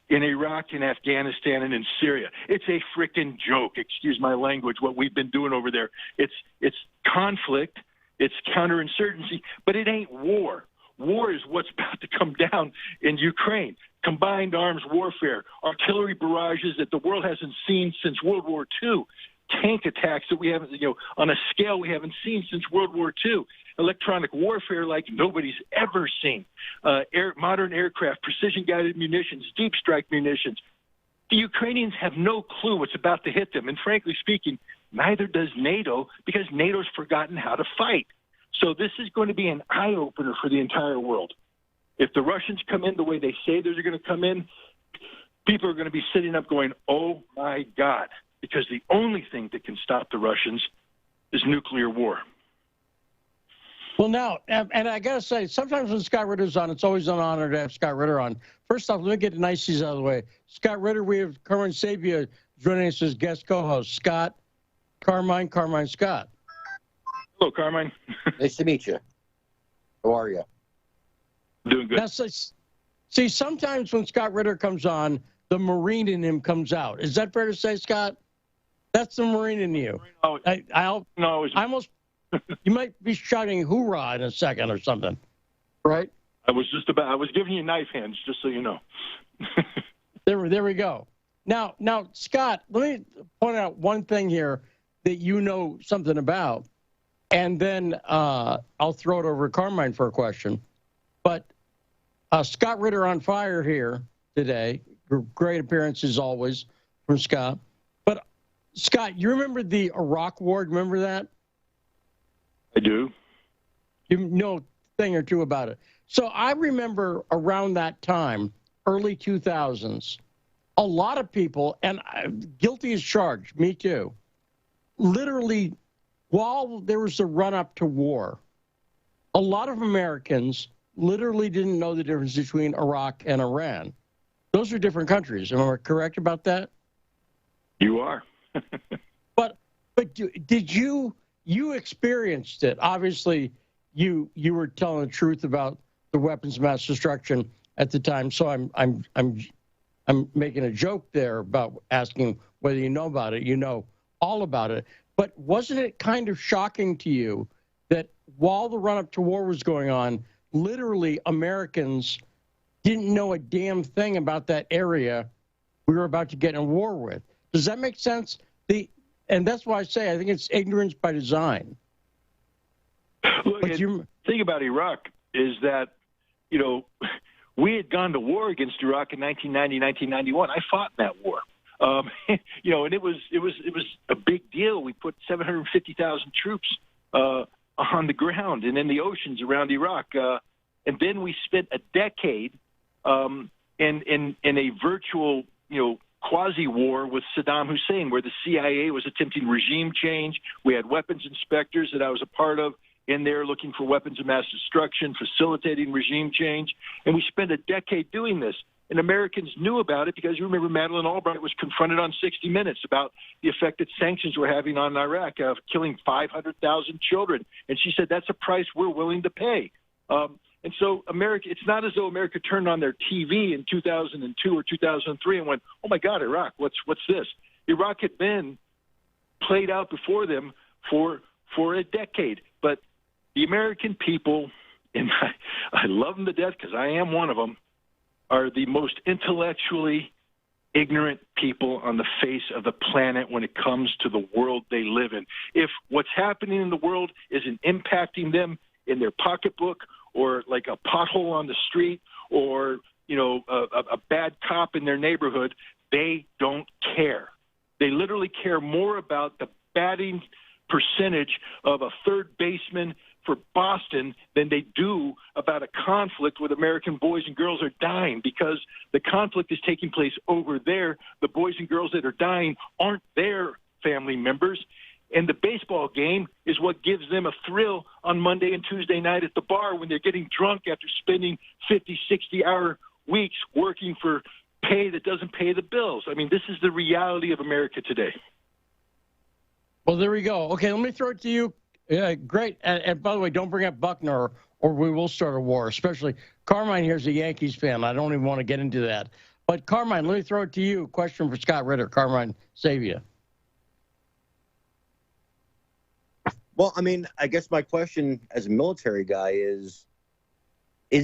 in Iraq and Afghanistan and in Syria. It's a frickin' joke, excuse my language, what we've been doing over there. It's conflict, it's counterinsurgency, but it ain't war. War is what's about to come down in Ukraine. Combined arms warfare, artillery barrages that the world hasn't seen since World War II, tank attacks that we haven't, on a scale we haven't seen since World War II. Electronic warfare like nobody's ever seen, modern aircraft, precision-guided munitions, deep strike munitions. The Ukrainians have no clue what's about to hit them, and frankly speaking, neither does NATO, because NATO's forgotten how to fight. So this is going to be an eye-opener for the entire world. If the Russians come in the way they say they're going to come in, people are going to be sitting up going, oh, my God, because the only thing that can stop the Russians is nuclear war. Well, now, and I got to say, sometimes when Scott Ritter's on, it's always an honor to have Scott Ritter on. First off, let me get the niceties out of the way. Scott Ritter, we have Carmine Sabia joining us as guest co-host. Scott, Carmine, Scott. Hello, Carmine. Nice to meet you. How are you? Doing good. Now, see, sometimes when Scott Ritter comes on, the Marine in him comes out. Is that fair to say, Scott? That's the Marine in you. I You might be shouting hoorah in a second or something, right? I was giving you knife hands, just so you know. There we go. Now, Scott, let me point out one thing here that you know something about, and then I'll throw it over to Carmine for a question. But Scott Ritter on fire here today. Great appearance as always from Scott. But Scott, you remember the Iraq War? Remember that? I do. You know a thing or two about it. So I remember around that time, early 2000s, a lot of people, and guilty as charged, me too, literally, while there was a run-up to war, a lot of Americans literally didn't know the difference between Iraq and Iran. Those are different countries. Am I correct about that? You are. But did you experienced it? Obviously, you were telling the truth about the weapons of mass destruction at the time. So I'm making a joke there about asking whether you know about it. You know all about it. But wasn't it kind of shocking to you that while the run-up to war was going on, literally Americans didn't know a damn thing about that area we were about to get in war with? Does that make sense? And that's why I say I think it's ignorance by design. Look, the thing about Iraq is that, we had gone to war against Iraq in 1990, 1991. I fought in that war. And it was a big deal. We put 750,000 troops on the ground and in the oceans around Iraq. And then we spent a decade in a virtual, quasi-war with Saddam Hussein, where the CIA was attempting regime change. We had weapons inspectors that I was a part of in there looking for weapons of mass destruction, facilitating regime change. And we spent a decade doing this. And Americans knew about it because you remember Madeleine Albright was confronted on 60 Minutes about the effect that sanctions were having on Iraq, of killing 500,000 children. And she said, that's a price we're willing to pay. And so America, it's not as though America turned on their TV in 2002 or 2003 and went, oh, my God, Iraq, what's this? Iraq had been played out before them for a decade. But the American people, and I love them to death because I am one of them, are the most intellectually ignorant people on the face of the planet when it comes to the world they live in. If what's happening in the world isn't impacting them in their pocketbook, or like a pothole on the street, or a bad cop in their neighborhood, they don't care. They literally care more about the batting percentage of a third baseman for Boston than they do about a conflict with American boys and girls are dying, because the conflict is taking place over there. The boys and girls that are dying aren't their family members. And the baseball game is what gives them a thrill on Monday and Tuesday night at the bar when they're getting drunk after spending 50, 60-hour weeks working for pay that doesn't pay the bills. I mean, this is the reality of America today. Well, there we go. Okay, let me throw it to you. Yeah, great. And by the way, don't bring up Buckner or we will start a war, especially Carmine here's a Yankees fan. I don't even want to get into that. But Carmine, let me throw it to you. Question for Scott Ritter. Carmine Savia. Well, I mean, I guess my question as a military guy is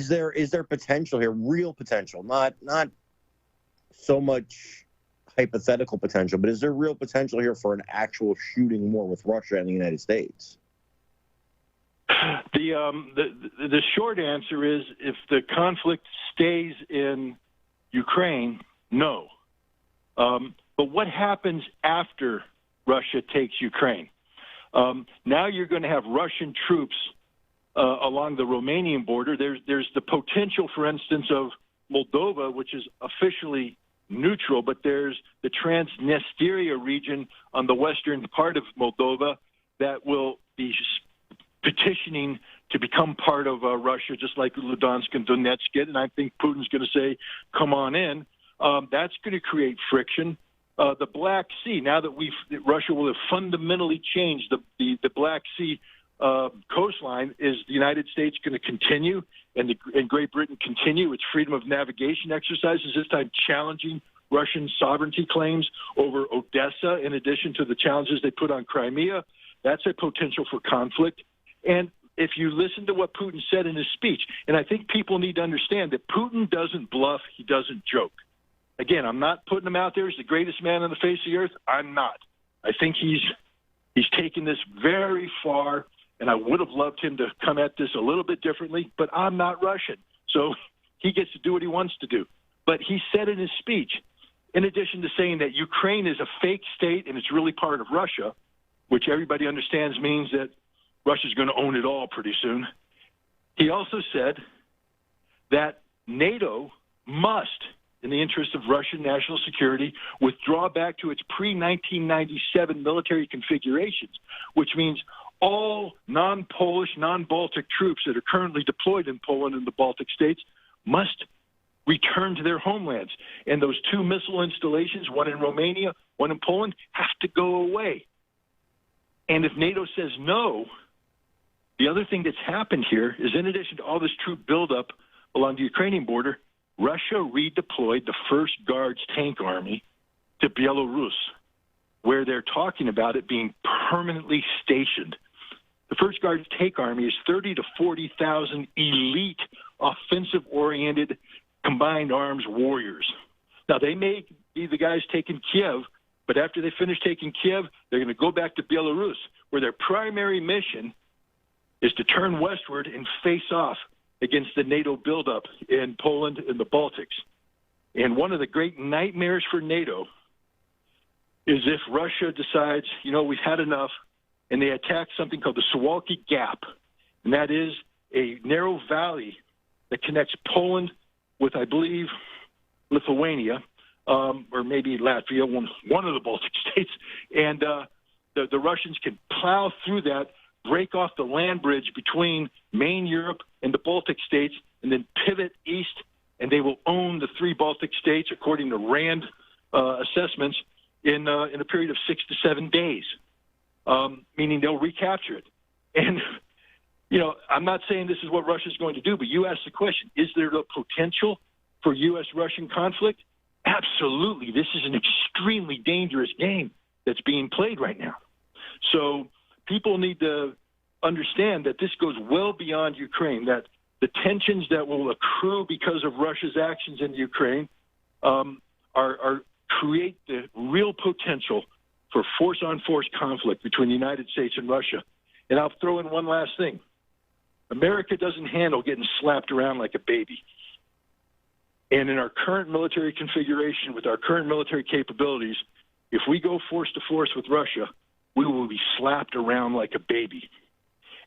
there potential here, real potential, not so much hypothetical potential, but is there real potential here for an actual shooting war with Russia and the United States? The short answer is, if the conflict stays in Ukraine, no. But what happens after Russia takes Ukraine? Now you're going to have Russian troops along the Romanian border. There's the potential, for instance, of Moldova, which is officially neutral, but there's the Transnistria region on the western part of Moldova that will be petitioning to become part of Russia, just like Luhansk and Donetsk did. And I think Putin's going to say, come on in. That's going to create friction. The Black Sea, now that Russia will have fundamentally changed the Black Sea coastline, is the United States going to continue and Great Britain continue its freedom of navigation exercises, this time challenging Russian sovereignty claims over Odessa, in addition to the challenges they put on Crimea? That's a potential for conflict. And if you listen to what Putin said in his speech, and I think people need to understand that Putin doesn't bluff, he doesn't joke. Again, I'm not putting him out there as the greatest man on the face of the earth. I'm not. I think he's taken this very far, and I would have loved him to come at this a little bit differently, but I'm not Russian. So he gets to do what he wants to do. But he said in his speech, in addition to saying that Ukraine is a fake state and it's really part of Russia, which everybody understands means that Russia's going to own it all pretty soon, he also said that NATO must, in the interest of Russian national security, withdraw back to its pre-1997 military configurations, which means all non-Polish, non-Baltic troops that are currently deployed in Poland and the Baltic states must return to their homelands. And those 2 missile installations, one in Romania, one in Poland, have to go away. And if NATO says no, the other thing that's happened here is, in addition to all this troop buildup along the Ukrainian border, Russia redeployed the 1st Guards Tank Army to Belarus, where they're talking about it being permanently stationed. The 1st Guards Tank Army is 30 to 40,000 elite, offensive-oriented, combined arms warriors. Now, they may be the guys taking Kiev, but after they finish taking Kiev, they're going to go back to Belarus, where their primary mission is to turn westward and face off against the NATO buildup in Poland and the Baltics. And one of the great nightmares for NATO is if Russia decides, we've had enough, and they attack something called the Suwalki Gap, and that is a narrow valley that connects Poland with, I believe, Lithuania, or maybe Latvia, one of the Baltic states, and the Russians can plow through that, break off the land bridge between main Europe and the Baltic states, and then pivot east, and they will own the 3 Baltic states, according to RAND assessments, in a period of 6 to 7 days, meaning they'll recapture it. And, I'm not saying this is what Russia's going to do, but you asked the question, is there the potential for U.S.-Russian conflict? Absolutely. This is an extremely dangerous game that's being played right now. So people need to understand that this goes well beyond Ukraine, that the tensions that will accrue because of Russia's actions in Ukraine create the real potential for force-on-force conflict between the United States and Russia. And I'll throw in one last thing. America doesn't handle getting slapped around like a baby. And in our current military configuration, with our current military capabilities, if we go force to force with Russia, we will be slapped around like a baby.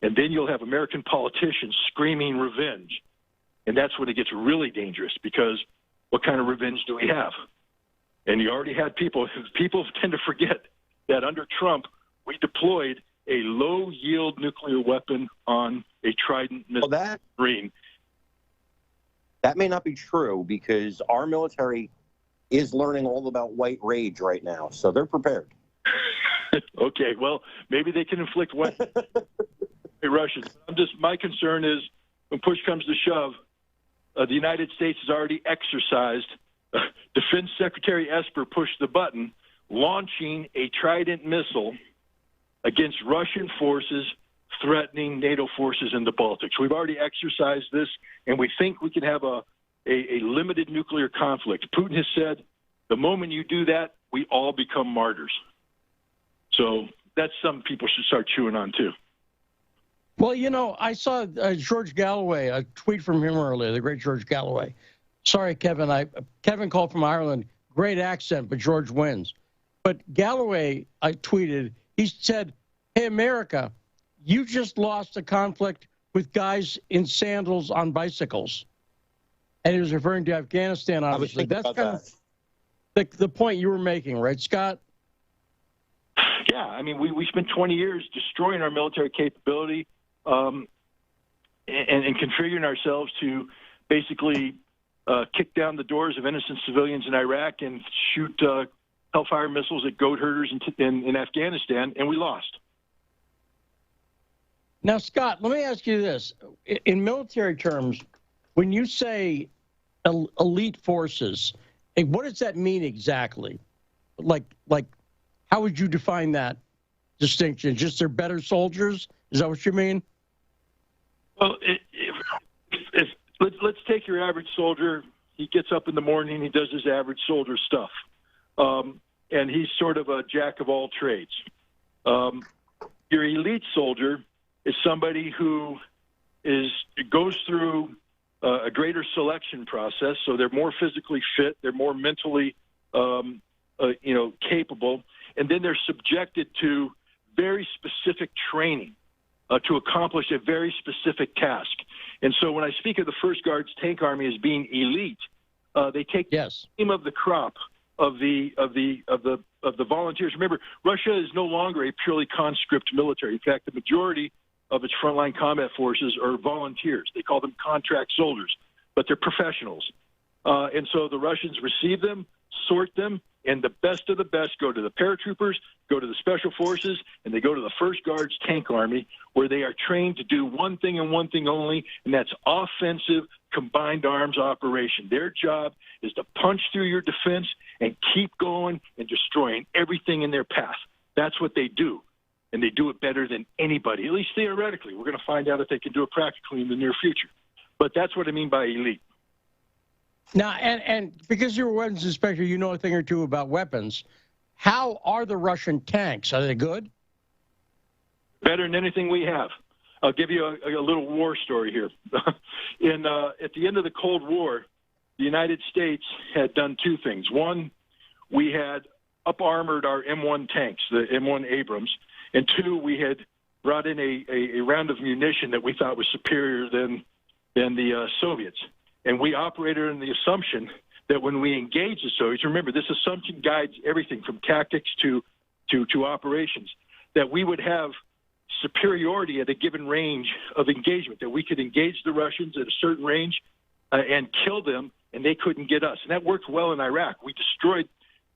And then you'll have American politicians screaming revenge. And that's when it gets really dangerous, because what kind of revenge do we have? And you already had people tend to forget that under Trump, we deployed a low-yield nuclear weapon on a Trident missile. Well, that may not be true, because our military is learning all about white rage right now, so they're prepared. Okay, well, maybe they can inflict weapons. Hey, Russians. My concern is when push comes to shove, the United States has already exercised. Defense Secretary Esper pushed the button, launching a Trident missile against Russian forces threatening NATO forces in the Baltics. We've already exercised this, and we think we can have a limited nuclear conflict. Putin has said, the moment you do that, we all become martyrs. So that's something people should start chewing on, too. Well, I saw George Galloway, a tweet from him earlier, the great George Galloway. Sorry, Kevin. Kevin called from Ireland. Great accent, but George wins. But Galloway, I tweeted, he said, hey, America, you just lost a conflict with guys in sandals on bicycles. And he was referring to Afghanistan, obviously. That's kind of the point you were making, right, Scott? Yeah, I mean, we spent 20 years destroying our military capability and configuring ourselves to basically kick down the doors of innocent civilians in Iraq and shoot Hellfire missiles at goat herders in Afghanistan, and we lost. Now, Scott, let me ask you this. In military terms, when you say elite forces, what does that mean exactly? Like, how would you define that distinction? Just they're better soldiers? Is that what you mean? Well, let's take your average soldier. He gets up in the morning, he does his average soldier stuff, and he's sort of a jack of all trades. Your elite soldier is somebody who goes through a greater selection process, so they're more physically fit, they're more mentally, capable, and then they're subjected to very specific training to accomplish a very specific task. And so when I speak of the First Guards Tank Army as being elite, they take the cream of the crop of the volunteers. Remember, Russia is no longer a purely conscript military. In fact, the majority of its frontline combat forces are volunteers. They call them contract soldiers, but they're professionals. And so the Russians receive them, sort them, and the best of the best go to the paratroopers, go to the special forces, and they go to the First Guards Tank Army, where they are trained to do one thing and one thing only, and that's offensive combined arms operation. Their job is to punch through your defense and keep going and destroying everything in their path. That's what they do, and they do it better than anybody, at least theoretically. We're going to find out if they can do it practically in the near future. But that's what I mean by elite. Now, and because you're a weapons inspector, you know a thing or two about weapons. How are the Russian tanks? Are they good? Better than anything we have. I'll give you a little war story here. At the end of the Cold War, the United States had done two things. One, we had up-armored our M1 tanks, the M1 Abrams, and two, we had brought in a round of munition that we thought was superior than the Soviets. And we operated on the assumption that when we engage the Soviets, remember, this assumption guides everything from tactics to operations, that we would have superiority at a given range of engagement, that we could engage the Russians at a certain range and kill them, and they couldn't get us. And that worked well in Iraq. We destroyed,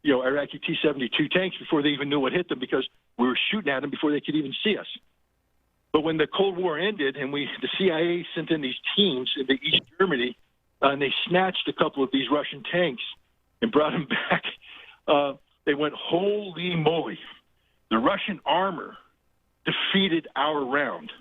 Iraqi T-72 tanks before they even knew what hit them, because we were shooting at them before they could even see us. But when the Cold War ended and the CIA sent in these teams into East Germany, and they snatched a couple of these Russian tanks and brought them back, they went, holy moly. The Russian armor defeated our round.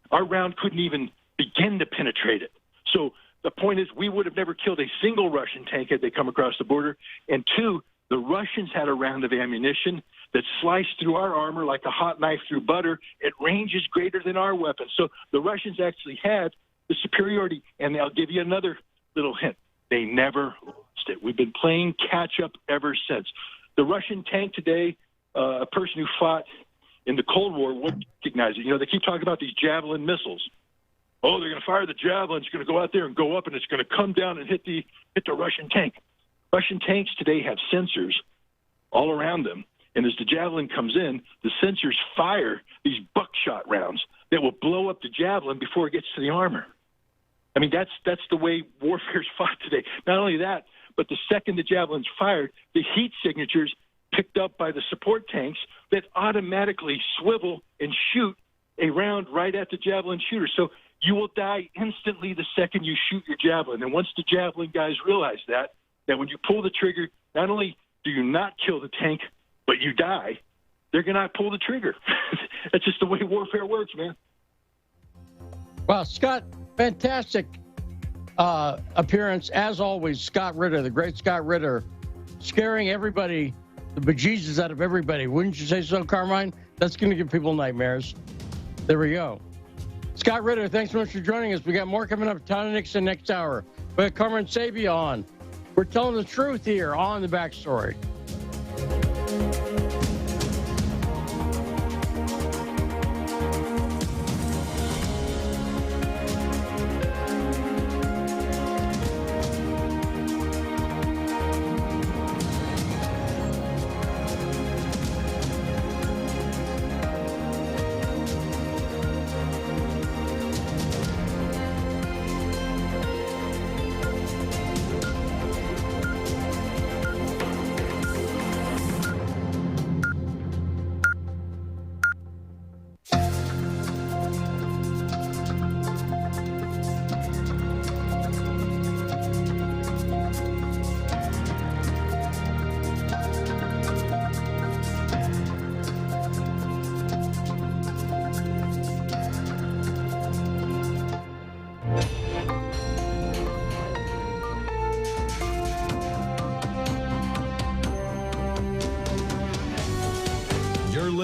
Our round couldn't even begin to penetrate it. So the point is, we would have never killed a single Russian tank had they come across the border. And two, the Russians had a round of ammunition that sliced through our armor like a hot knife through butter at ranges greater than our weapons. So the Russians actually had the superiority. And I'll give you another little hint. They never lost it. We've been playing catch-up ever since. The Russian tank today, a person who fought in the Cold War wouldn't recognize it. They keep talking about these Javelin missiles. Oh, they're going to fire the Javelin. It's going to go out there and go up, and it's going to come down and hit the Russian tank. Russian tanks today have sensors all around them, and as the Javelin comes in, the sensors fire these buckshot rounds that will blow up the Javelin before it gets to the armor. I mean, that's the way warfare's fought today. Not only that, but the second the Javelin's fired, the heat signatures picked up by the support tanks that automatically swivel and shoot a round right at the Javelin shooter. So you will die instantly the second you shoot your Javelin. And once the Javelin guys realize that when you pull the trigger, not only do you not kill the tank, but you die, they're going to pull the trigger. That's just the way warfare works, man. Well, Scott, fantastic appearance, as always. Scott Ritter, the great Scott Ritter, scaring everybody, the bejesus out of everybody. Wouldn't you say so, Carmine? That's going to give people nightmares. There we go. Scott Ritter, thanks so much for joining us. We got more coming up. Todd Nixon next hour. We got Carmen Sabia on. We're telling the truth here on The Backstory.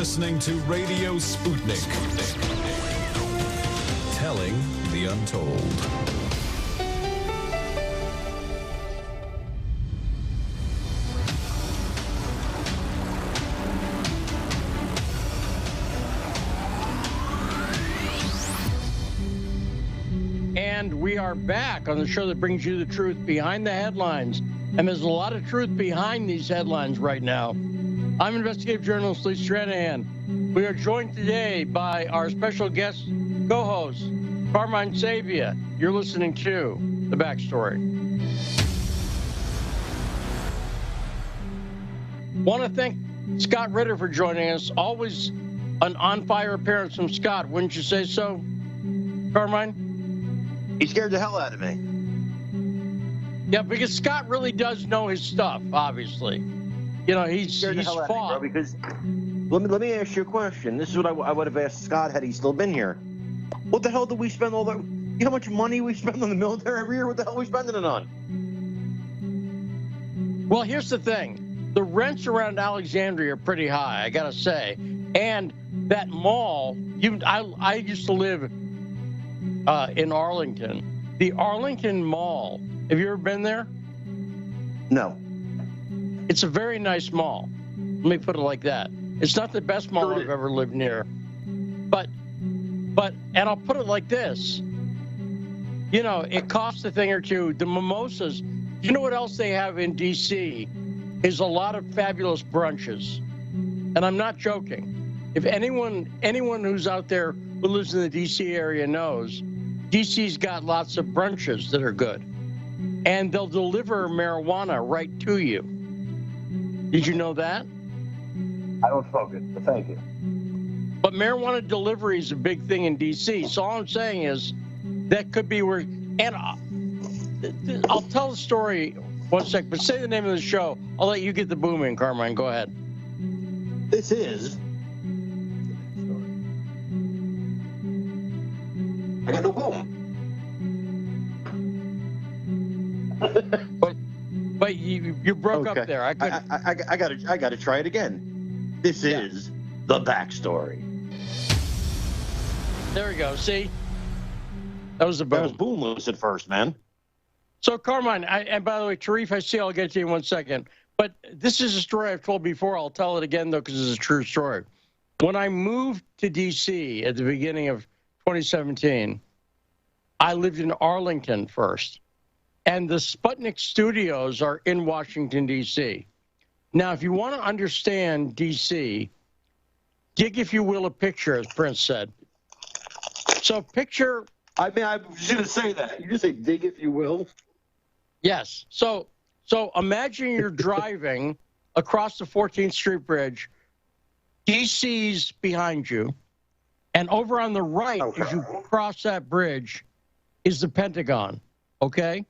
listening to Radio Sputnik. Telling the untold. And we are back on the show that brings you the truth behind the headlines. And there's a lot of truth behind these headlines right now. I'm investigative journalist Lee Stranahan. We are joined today by our special guest co-host, Carmine Sabia. You're listening to The Backstory. Want to thank Scott Ritter for joining us. Always an on-fire appearance from Scott, wouldn't you say so, Carmine? He scared the hell out of me. Yeah, because Scott really does know his stuff, obviously. You know, he's fought. Me, bro, because let me ask you a question. This is what I would have asked Scott had he still been here. What the hell do we spend all that? You know how much money we spend on the military every year? What the hell are we spending it on? Well, here's the thing. The rents around Alexandria are pretty high, I got to say. And that mall, I used to live in Arlington. The Arlington Mall, have you ever been there? No. It's a very nice mall. Let me put it like that. It's not the best mall I've ever lived near. But, and I'll put it like this. You know, it costs a thing or two. The mimosas, you know what else they have in D.C. is a lot of fabulous brunches. And I'm not joking. If anyone who's out there who lives in the D.C. area knows, D.C.'s got lots of brunches that are good. And they'll deliver marijuana right to you. Did you know that? I don't smoke it, but thank you. But marijuana delivery is a big thing in D.C. So all I'm saying is that could be where, and I'll tell the story one sec, but say the name of the show. I'll let you get the boom in, Carmine. Go ahead. This is... I got no boom. But you broke up there. I gotta try it again. This is The Backstory. There we go. See, that was a boom. That was boomless at first, man. So Carmine, and by the way, Tarif, I see. I'll get to you in 1 second. But this is a story I've told before. I'll tell it again though, because it's a true story. When I moved to D.C. at the beginning of 2017, I lived in Arlington first. And the Sputnik studios are in Washington, D.C. Now, if you want to understand D.C., dig, if you will, a picture, as Prince said. So picture... I mean, I was going to say that. You just say dig, if you will? Yes. So imagine you're driving across the 14th Street Bridge. D.C.'s behind you. And over on the right, as you cross that bridge, is the Pentagon. Okay?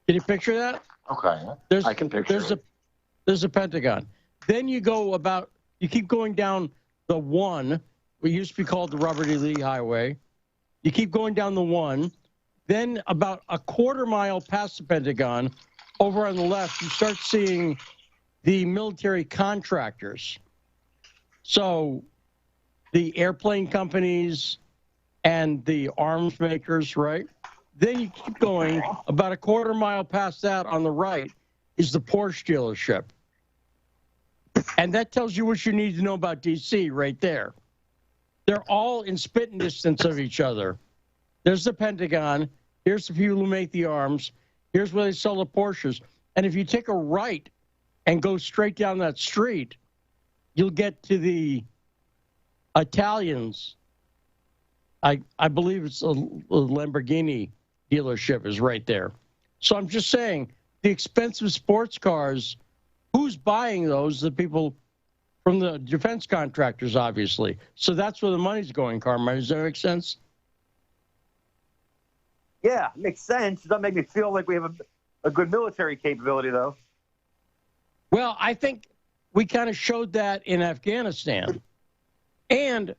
Can you picture that? Okay. I can picture it. There's a Pentagon. Then you keep going down the 1, what used to be called the Robert E. Lee Highway. You keep going down the 1. Then about a quarter mile past the Pentagon, over on the left, you start seeing the military contractors. So the airplane companies and the arms makers, right? Then you keep going, about a quarter mile past that on the right is the Porsche dealership. And that tells you what you need to know about D.C. right there. They're all in spitting distance of each other. There's the Pentagon. Here's the people who make the arms. Here's where they sell the Porsches. And if you take a right and go straight down that street, you'll get to the Italians. I believe it's a Lamborghini dealership is right there. So I'm just saying, the expensive sports cars, who's buying those? The people from the defense contractors, obviously. So that's where the money's going, Carmine. Does that make sense? Yeah, it makes sense. It doesn't make me feel like we have a good military capability, though. Well, I think we kind of showed that in Afghanistan. And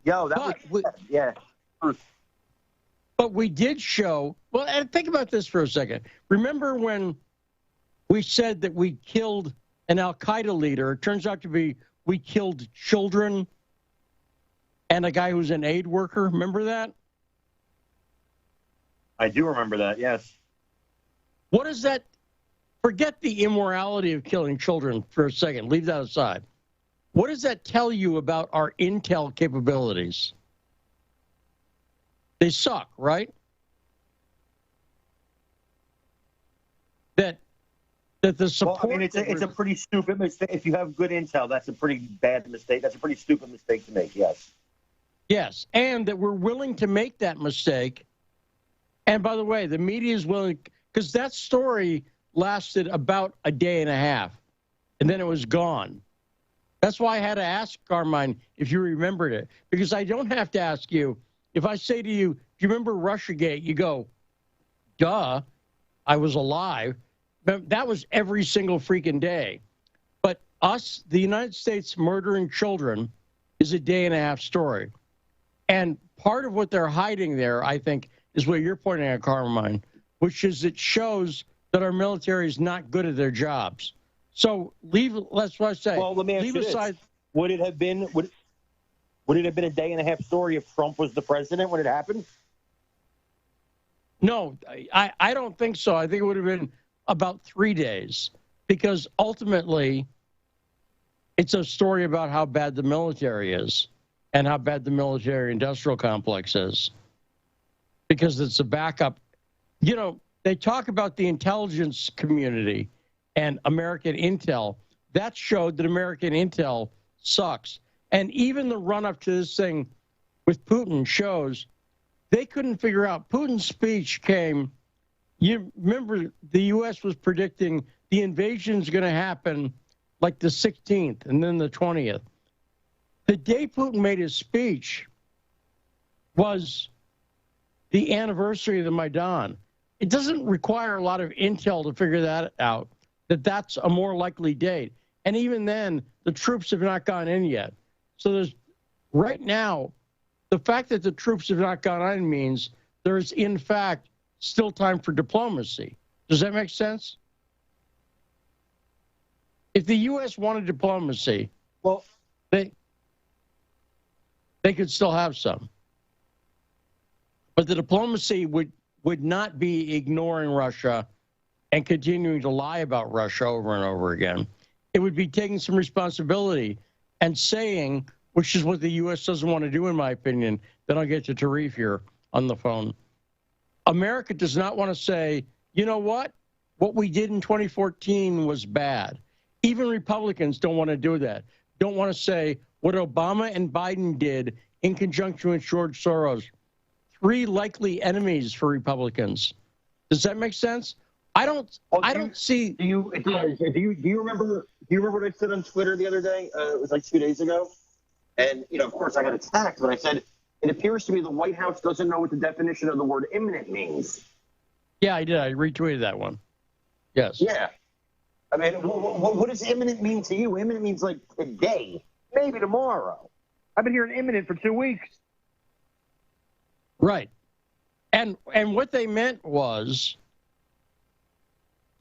but we did show, well, and think about this for a second. Remember when we said that we killed an Al-Qaeda leader? It turns out to be we killed children and a guy who's an aid worker. Remember that? I do remember that, yes. What is that? Forget the immorality of killing children for a second. Leave that aside. What does that tell you about our intel capabilities? They suck, right? That the support... Well, I mean, it's a pretty stupid mistake. If you have good intel, that's a pretty bad mistake. That's a pretty stupid mistake to make, yes. Yes, and that we're willing to make that mistake. And by the way, the media is willing, because that story lasted about a day and a half, and then it was gone. That's why I had to ask Carmine if you remembered it, because I don't have to ask you. If I say to you, do you remember Russiagate? You go, duh, I was alive. But that was every single freaking day. But us, the United States murdering children, is a day and a half story. And part of what they're hiding there, I think, is what you're pointing at, Carmine, which is it shows that our military is not good at their jobs. So that's what I say. Well, let me ask you this. Would it have been a day and a half story if Trump was the president when it happened? No, I don't think so. I think it would have been about 3 days, because ultimately it's a story about how bad the military is and how bad the military industrial complex is, because it's a backup. You know, they talk about the intelligence community and American intel. That showed that American intel sucks. And even the run-up to this thing with Putin shows they couldn't figure out. Putin's speech came, you remember the U.S. was predicting the invasion's going to happen like the 16th and then the 20th. The day Putin made his speech was the anniversary of the Maidan. It doesn't require a lot of intel to figure that out, that that's a more likely date. And even then, the troops have not gone in yet. So there's, right now, the fact that the troops have not gone in means there is, in fact, still time for diplomacy. Does that make sense? If the U.S. wanted diplomacy, well, they could still have some. But the diplomacy would not be ignoring Russia and continuing to lie about Russia over and over again. It would be taking some responsibility and saying, which is what the U.S. doesn't want to do, in my opinion. Then I'll get to Tarif here on the phone. America does not want to say, you know what? What we did in 2014 was bad. Even Republicans don't want to do that. Don't want to say what Obama and Biden did in conjunction with George Soros. 3 likely enemies for Republicans. Does that make sense? I don't see. Do you remember what I said on Twitter the other day? It was like 2 days ago. And, you know, of course, I got attacked, but I said, it appears to me the White House doesn't know what the definition of the word imminent means. Yeah, I did. I retweeted that one. Yes. Yeah. I mean, what does imminent mean to you? Imminent means like today, maybe tomorrow. I've been hearing imminent for 2 weeks. Right. And what they meant was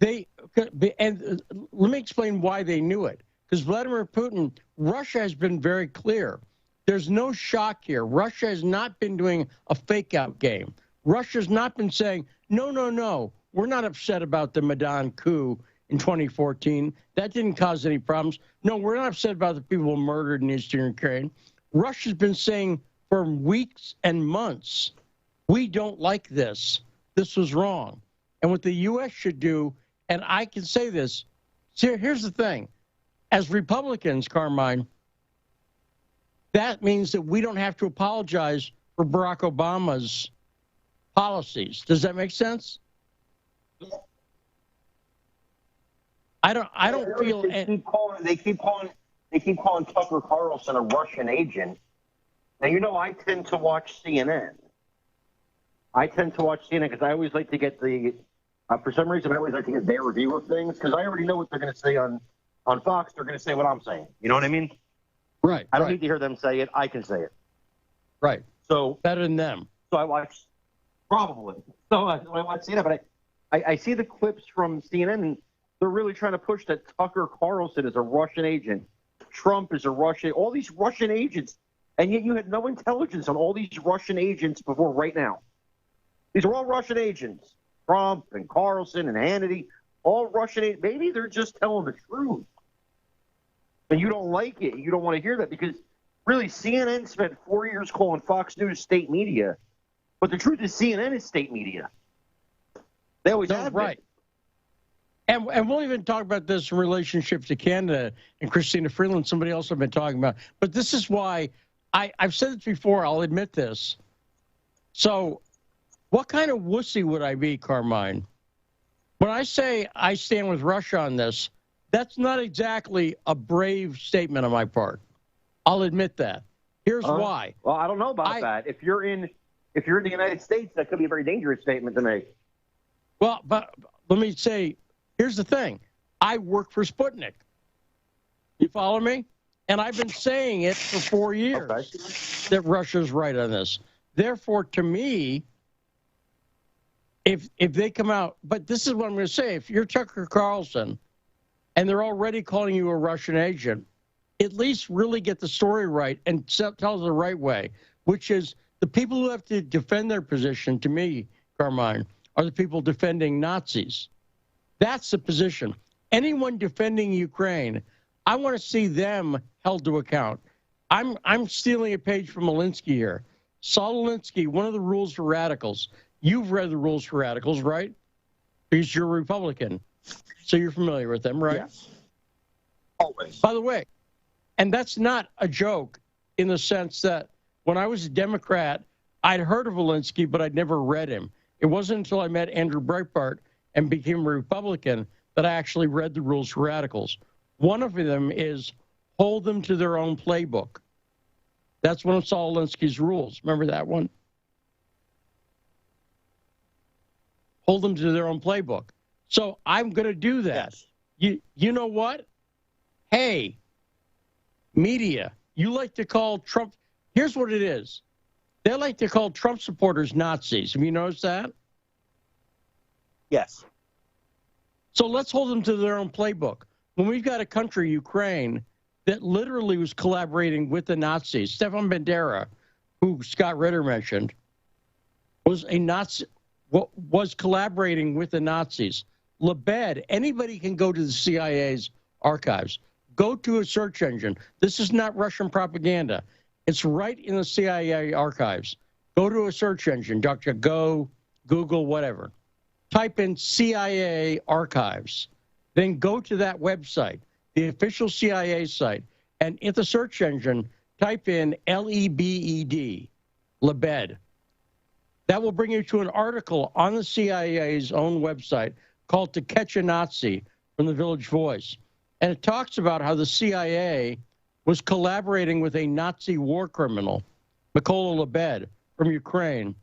let me explain why they knew it. Because Vladimir Putin, Russia has been very clear. There's no shock here. Russia has not been doing a fake-out game. Russia's not been saying, no, we're not upset about the Maidan coup in 2014. That didn't cause any problems. No, we're not upset about the people murdered in eastern Ukraine. Russia's been saying for weeks and months, we don't like this. This was wrong. And what the U.S. should do, and I can say this, here's the thing. As Republicans, Carmine, that means that we don't have to apologize for Barack Obama's policies. Does that make sense? I don't feel. They keep calling Tucker Carlson a Russian agent. Now, you know, I tend to watch CNN. Because I always like to get for some reason, I always like to get their view of things, because I already know what they're going to say on Fox. They're going to say what I'm saying. You know what I mean? Right. I don't need to hear them say it. I can say it. Right. So better than them. So I watch, probably. So I watch CNN, but I see the clips from CNN, and they're really trying to push that Tucker Carlson is a Russian agent. Trump is a Russian, all these Russian agents, and yet you had no intelligence on all these Russian agents before right now. These are all Russian agents. Trump and Carlson and Hannity, all Russian agents. Maybe they're just telling the truth. And you don't like it. You don't want to hear that because really CNN spent 4 years calling Fox News state media. But the truth is CNN is state media. They always have been. Right. And we'll even talk about this in relationship to Canada and Christina Freeland, somebody else I've been talking about. But this is why I've said this before, I'll admit this. So what kind of wussy would I be, Carmine? When I say I stand with Russia on this, that's not exactly a brave statement on my part. I'll admit that. Here's why. Well, I don't know about that. If you're in the United States, that could be a very dangerous statement to make. Well, but let me say, here's the thing. I work for Sputnik. You follow me? And I've been saying it for 4 years that Russia's right on this. Therefore, to me, if they come out, but this is what I'm going to say. If you're Tucker Carlson and they're already calling you a Russian agent, at least really get the story right and tell it the right way, which is the people who have to defend their position, to me, Carmine, are the people defending Nazis. That's the position. Anyone defending Ukraine, I want to see them held to account. I'm stealing a page from Alinsky here. Saul Alinsky, one of the rules for radicals. You've read the rules for radicals, right? Because you're a Republican. So you're familiar with them, right? Yes. Always. By the way, and that's not a joke in the sense that when I was a Democrat, I'd heard of Alinsky, but I'd never read him. It wasn't until I met Andrew Breitbart and became a Republican that I actually read the rules for radicals. One of them is hold them to their own playbook. That's one of Saul Alinsky's rules. Remember that one? Hold them to their own playbook. So I'm going to do that. Yes. You know what? Hey, media, you like to call Trump. Here's what it is. They like to call Trump supporters Nazis. Have you noticed that? Yes. So let's hold them to their own playbook. When we've got a country, Ukraine, that literally was collaborating with the Nazis. Stefan Bandera, who Scott Ritter mentioned, was a Nazi, was collaborating with the Nazis. Lebed, anybody can go to the CIA's archives. Go to a search engine. This is not Russian propaganda. It's right in the CIA archives. Go to a search engine, DuckDuckGo, Google, whatever. Type in CIA archives. Then go to that website, the official CIA site, and in the search engine, type in LEBED, Lebed. That will bring you to an article on the CIA's own website called To Catch a Nazi from the Village Voice. And it talks about how the CIA was collaborating with a Nazi war criminal, Mykola Lebed, from Ukraine,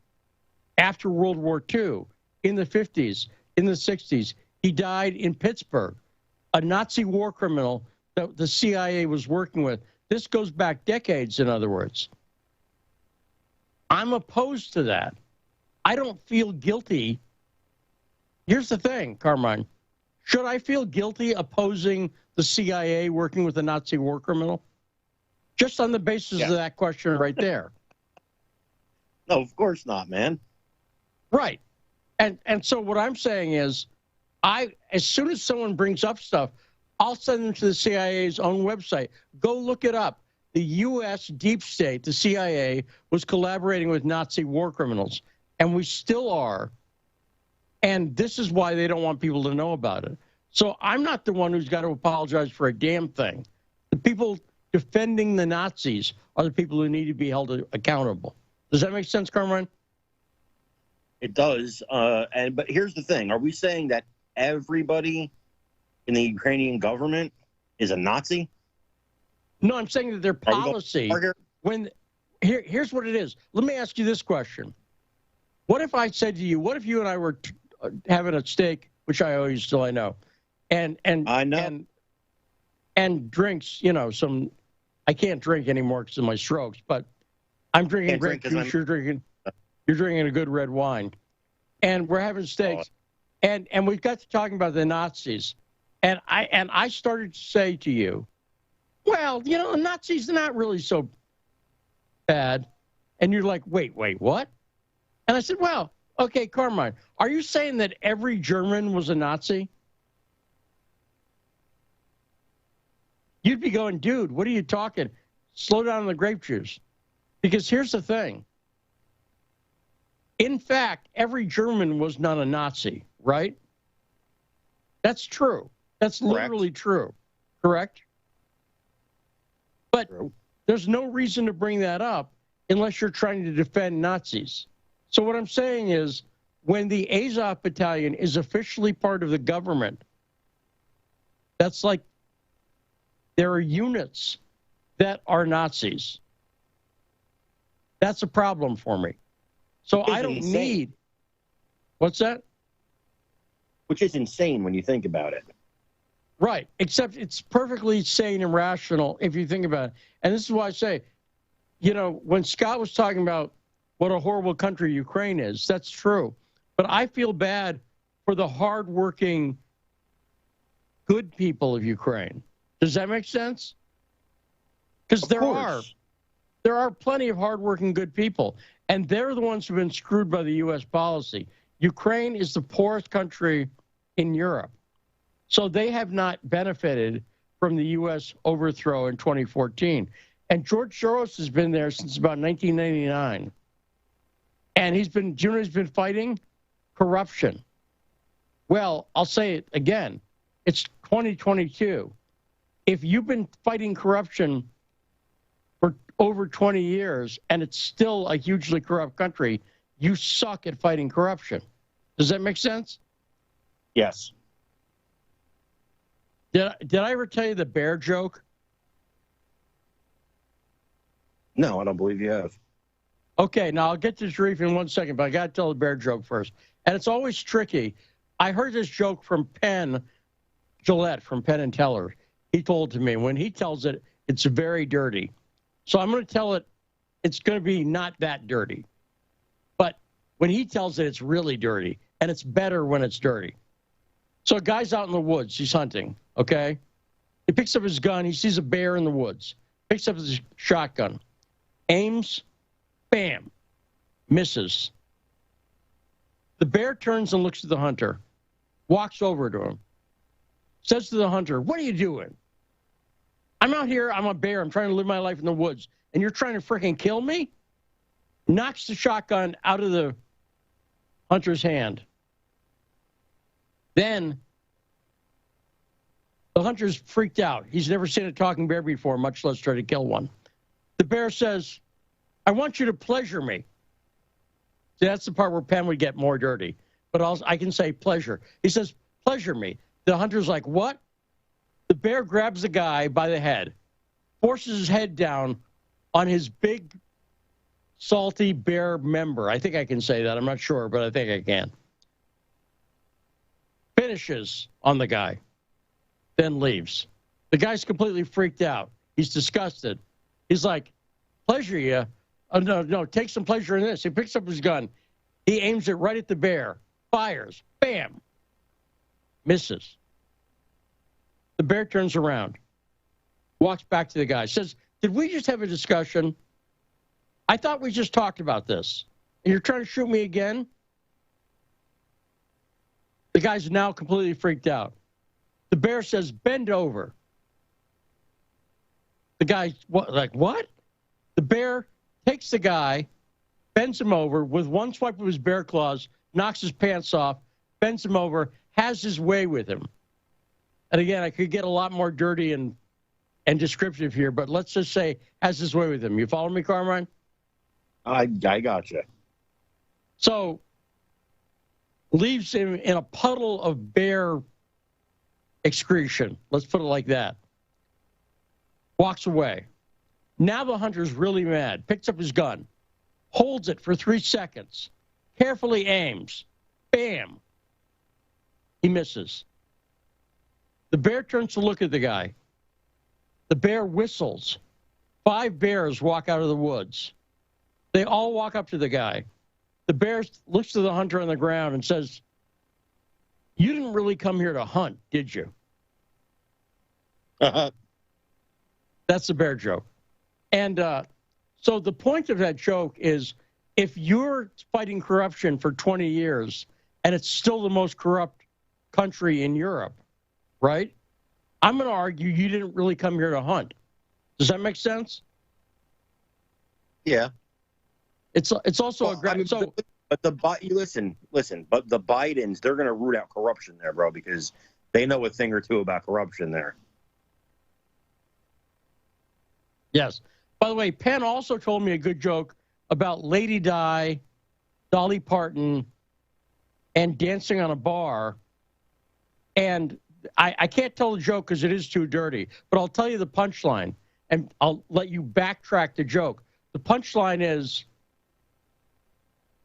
after World War II, in the 50s, in the 60s. He died in Pittsburgh, a Nazi war criminal that the CIA was working with. This goes back decades, in other words. I'm opposed to that. I don't feel guilty. Here's the thing, Carmine. Should I feel guilty opposing the CIA working with a Nazi war criminal? Just on the basis of that question right there. No, of course not, man. Right. And so what I'm saying is, as soon as someone brings up stuff, I'll send them to the CIA's own website. Go look it up. The U.S. deep state, the CIA, was collaborating with Nazi war criminals, and we still are. And this is why they don't want people to know about it. So I'm not the one who's got to apologize for a damn thing. The people defending the Nazis are the people who need to be held accountable. Does that make sense, Carmine? It does. But here's the thing. Are we saying that everybody in the Ukrainian government is a Nazi? No, I'm saying that their policy, here's what it is. Let me ask you this question. What if I said to you, what if you and I were having a steak, which I always still I know, and I know. And drinks, you know, I can't drink anymore because of my strokes, but I'm drinking grape juice, you're drinking a good red wine, and we're having steaks, and we've got to talking about the Nazis, and I started to say to you, well, you know, the Nazis are not really so bad. And you're like, wait, what? And I said, well, okay, Carmine, are you saying that every German was a Nazi? You'd be going, dude, what are you talking? Slow down on the grape juice. Because here's the thing. In fact, every German was not a Nazi, right? That's true. That's literally true. Correct? But there's no reason to bring that up unless you're trying to defend Nazis. So what I'm saying is, when the Azov Battalion is officially part of the government, that's like there are units that are Nazis. That's a problem for me. So I don't need... What's that? Which is insane when you think about it. Right, except it's perfectly sane and rational if you think about it. And this is why I say, you know, when Scott was talking about what a horrible country Ukraine is, that's true. But I feel bad for the hardworking, good people of Ukraine. Does that make sense? Because there are plenty of hardworking, good people. And they're the ones who've been screwed by the U.S. policy. Ukraine is the poorest country in Europe. So they have not benefited from the U.S. overthrow in 2014. And George Soros has been there since about 1999. And he's been fighting corruption. Well, I'll say it again. It's 2022. If you've been fighting corruption for over 20 years and it's still a hugely corrupt country, you suck at fighting corruption. Does that make sense? Yes. Did I ever tell you the bear joke? No, I don't believe you have. Okay, now I'll get to Sharif in 1 second, but I got to tell the bear joke first. And it's always tricky. I heard this joke from Penn Jillette from Penn and Teller. He told to me. When he tells it, it's very dirty. So I'm going to tell it, it's going to be not that dirty. But when he tells it, it's really dirty. And it's better when it's dirty. So a guy's out in the woods. He's hunting, okay? He picks up his gun. He sees a bear in the woods. Picks up his shotgun. Aims. Bam. Misses. The bear turns and looks at the hunter. Walks over to him. Says to the hunter, what are you doing? I'm out here. I'm a bear. I'm trying to live my life in the woods. And you're trying to freaking kill me? Knocks the shotgun out of the hunter's hand. Then the hunter's freaked out. He's never seen a talking bear before, much less try to kill one. The bear says, I want you to pleasure me. See, that's the part where Penn would get more dirty. But also, I can say pleasure. He says, pleasure me. The hunter's like, what? The bear grabs the guy by the head, forces his head down on his big, salty bear member. I think I can say that. I'm not sure, but I think I can. Finishes on the guy, then leaves. The guy's completely freaked out. He's disgusted. He's like, pleasure you? Oh, no, take some pleasure in this. He picks up his gun. He aims it right at the bear. Fires. Bam. Misses. The bear turns around. Walks back to the guy. Says, did we just have a discussion? I thought we just talked about this. And you're trying to shoot me again? The guy's now completely freaked out. The bear says, bend over. The guy's like, what? The bear takes the guy, bends him over with one swipe of his bear claws, knocks his pants off, bends him over, has his way with him. And again, I could get a lot more dirty and descriptive here, but let's just say has his way with him. You follow me, Carmine? I gotcha. So leaves him in a puddle of bear excretion. Let's put it like that. Walks away. Now the hunter's really mad. Picks up his gun. Holds it for 3 seconds. Carefully aims. Bam. He misses. The bear turns to look at the guy. The bear whistles. 5 bears walk out of the woods. They all walk up to the guy. The bear looks to the hunter on the ground and says, you didn't really come here to hunt, did you? That's the bear joke. And so the point of that joke is, if you're fighting corruption for 20 years and it's still the most corrupt country in Europe, right? I'm going to argue you didn't really come here to hunt. Does that make sense? Yeah. It's also a great. I mean, so, but listen. But the Bidens, they're going to root out corruption there, bro, because they know a thing or two about corruption there. Yes. By the way, Penn also told me a good joke about Lady Di, Dolly Parton, and dancing on a bar. And I can't tell the joke because it is too dirty, but I'll tell you the punchline, and I'll let you backtrack the joke. The punchline is,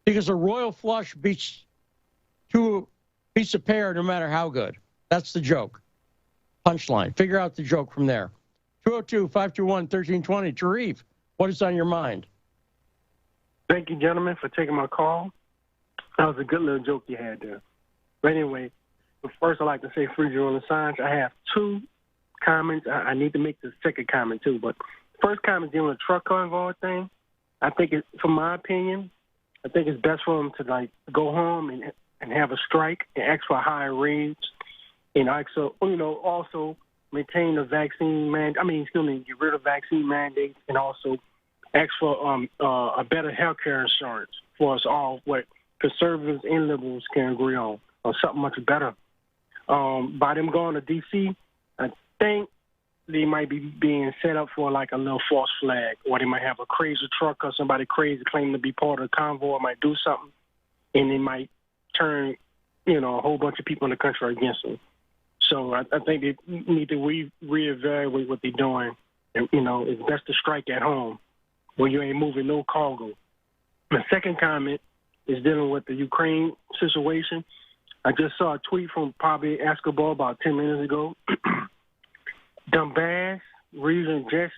because a royal flush beats a pair no matter how good. That's the joke. Punchline. Figure out the joke from there. 202-521-1320. Tarif, what is on your mind? Thank you, gentlemen, for taking my call. That was a good little joke you had there. But anyway, first I'd like to say free Julian Assange. I have two comments. I need to make the second comment, too. But first comment dealing with the truck convoy thing, I think, from my opinion, I think it's best for them to, like, go home and have a strike and ask for a higher wage. And also maintain the vaccine get rid of vaccine mandates, and also ask for a better health care insurance for us all, what conservatives and liberals can agree on, or something much better. By them going to D.C., I think they might be being set up for like a little false flag, or they might have a crazy truck or somebody crazy claiming to be part of the convoy might do something, and they might turn, a whole bunch of people in the country against them. So I think they need to reevaluate what they're doing. And, it's best to strike at home where you ain't moving no cargo. My second comment is dealing with the Ukraine situation. I just saw a tweet from Pablo Escobar about 10 minutes ago. Donbass region just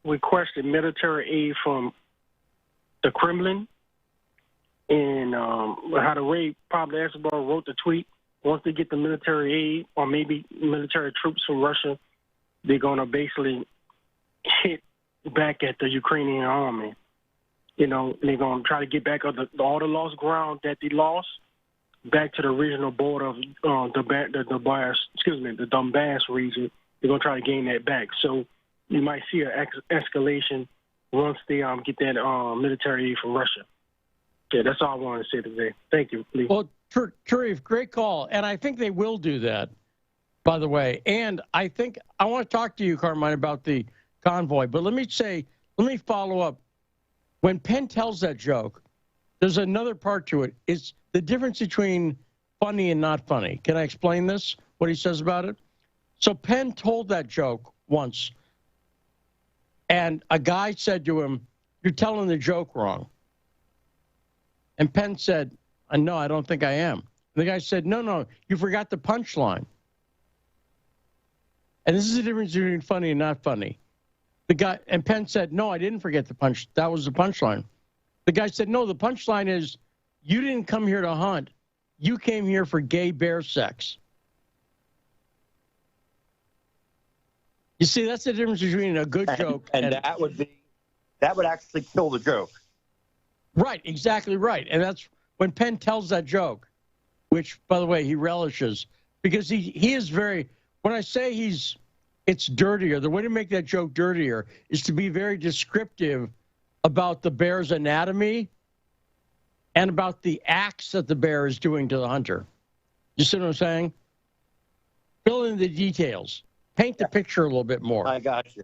requested military aid from the Kremlin. And how the way Pablo Escobar wrote the tweet, once they get the military aid or maybe military troops from Russia, they're going to basically hit back at the Ukrainian army. They're going to try to get back all the lost ground that they lost back to the original border of the Donbass region. They're going to try to gain that back. So you might see an escalation once they get that military aid from Russia. Yeah, that's all I wanted to say today. Thank you, please. Well, Tarif, great call. And I think they will do that, by the way. And I think I want to talk to you, Carmine, about the convoy. But let me follow up. When Penn tells that joke, there's another part to it. It's the difference between funny and not funny. Can I explain this, what he says about it? So Penn told that joke once, and a guy said to him, "You're telling the joke wrong." And Penn said, "No, I don't think I am." And the guy said, No, you forgot the punchline. And this is the difference between funny and not funny. And Penn said, "No, I didn't forget the punch. That was the punchline." The guy said, "No, the punchline is you didn't come here to hunt. You came here for gay bear sex." You see, that's the difference between a good joke and that would actually kill the joke. Right, exactly right. And that's when Penn tells that joke, which, by the way, he relishes, because he is very, when I say it's dirtier, the way to make that joke dirtier is to be very descriptive about the bear's anatomy and about the acts that the bear is doing to the hunter. You see what I'm saying? Fill in the details. Paint the picture a little bit more. I got you.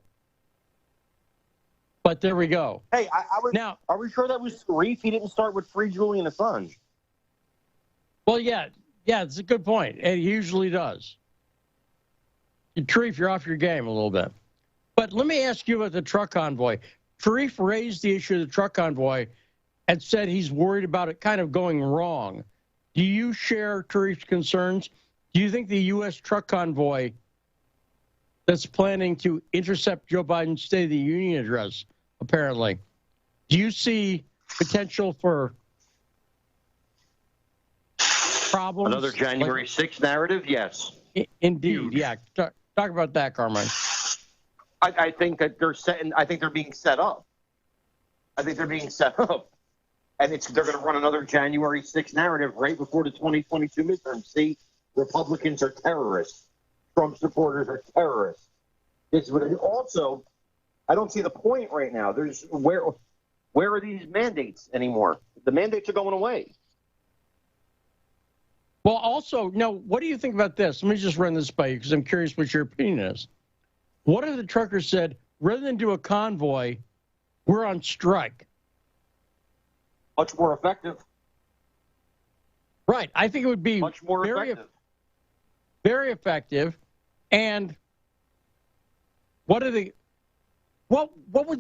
But there we go. Hey, are we sure that was Tarif? He didn't start with Free Julian Assange. Well, yeah, it's a good point. And he usually does. Tarif, you're off your game a little bit. But let me ask you about the truck convoy. Tarif raised the issue of the truck convoy and said he's worried about it kind of going wrong. Do you share Tarif's concerns? Do you think the U.S. truck convoy that's planning to intercept Joe Biden's State of the Union address, apparently, do you see potential for problems? Another January 6th narrative? Yes. Indeed, yeah. Talk about that, Carmine. I think that they're being set up. And they're going to run another January 6th narrative right before the 2022 midterm. See, Republicans are terrorists. Trump supporters are terrorists. This is what it, also, I don't see the point right now. Where are these mandates anymore? The mandates are going away. Well, also, no, what do you think about this? Let me just run this by you because I'm curious what your opinion is. What if the truckers said, rather than do a convoy, we're on strike? Much more effective. Right. I think it would be much more effective. Very effective. And what would the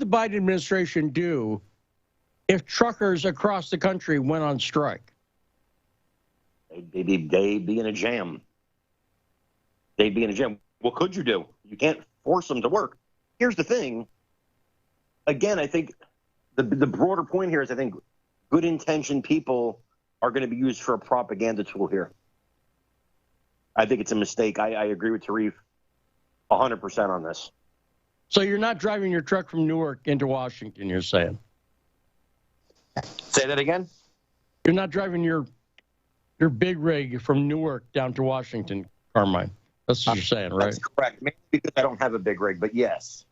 Biden administration do if truckers across the country went on strike? They'd be in a jam. They'd be in a jam. What could you do? You can't force them to work. Here's the thing. Again, I think the broader point here is I think good-intentioned people are going to be used for a propaganda tool here. I think it's a mistake. I agree with Tarif 100% on this. So you're not driving your truck from Newark into Washington, you're saying? Say that again? You're not driving your big rig from Newark down to Washington, Carmine. That's what you're saying, right? That's correct. Maybe because I don't have a big rig, but yes.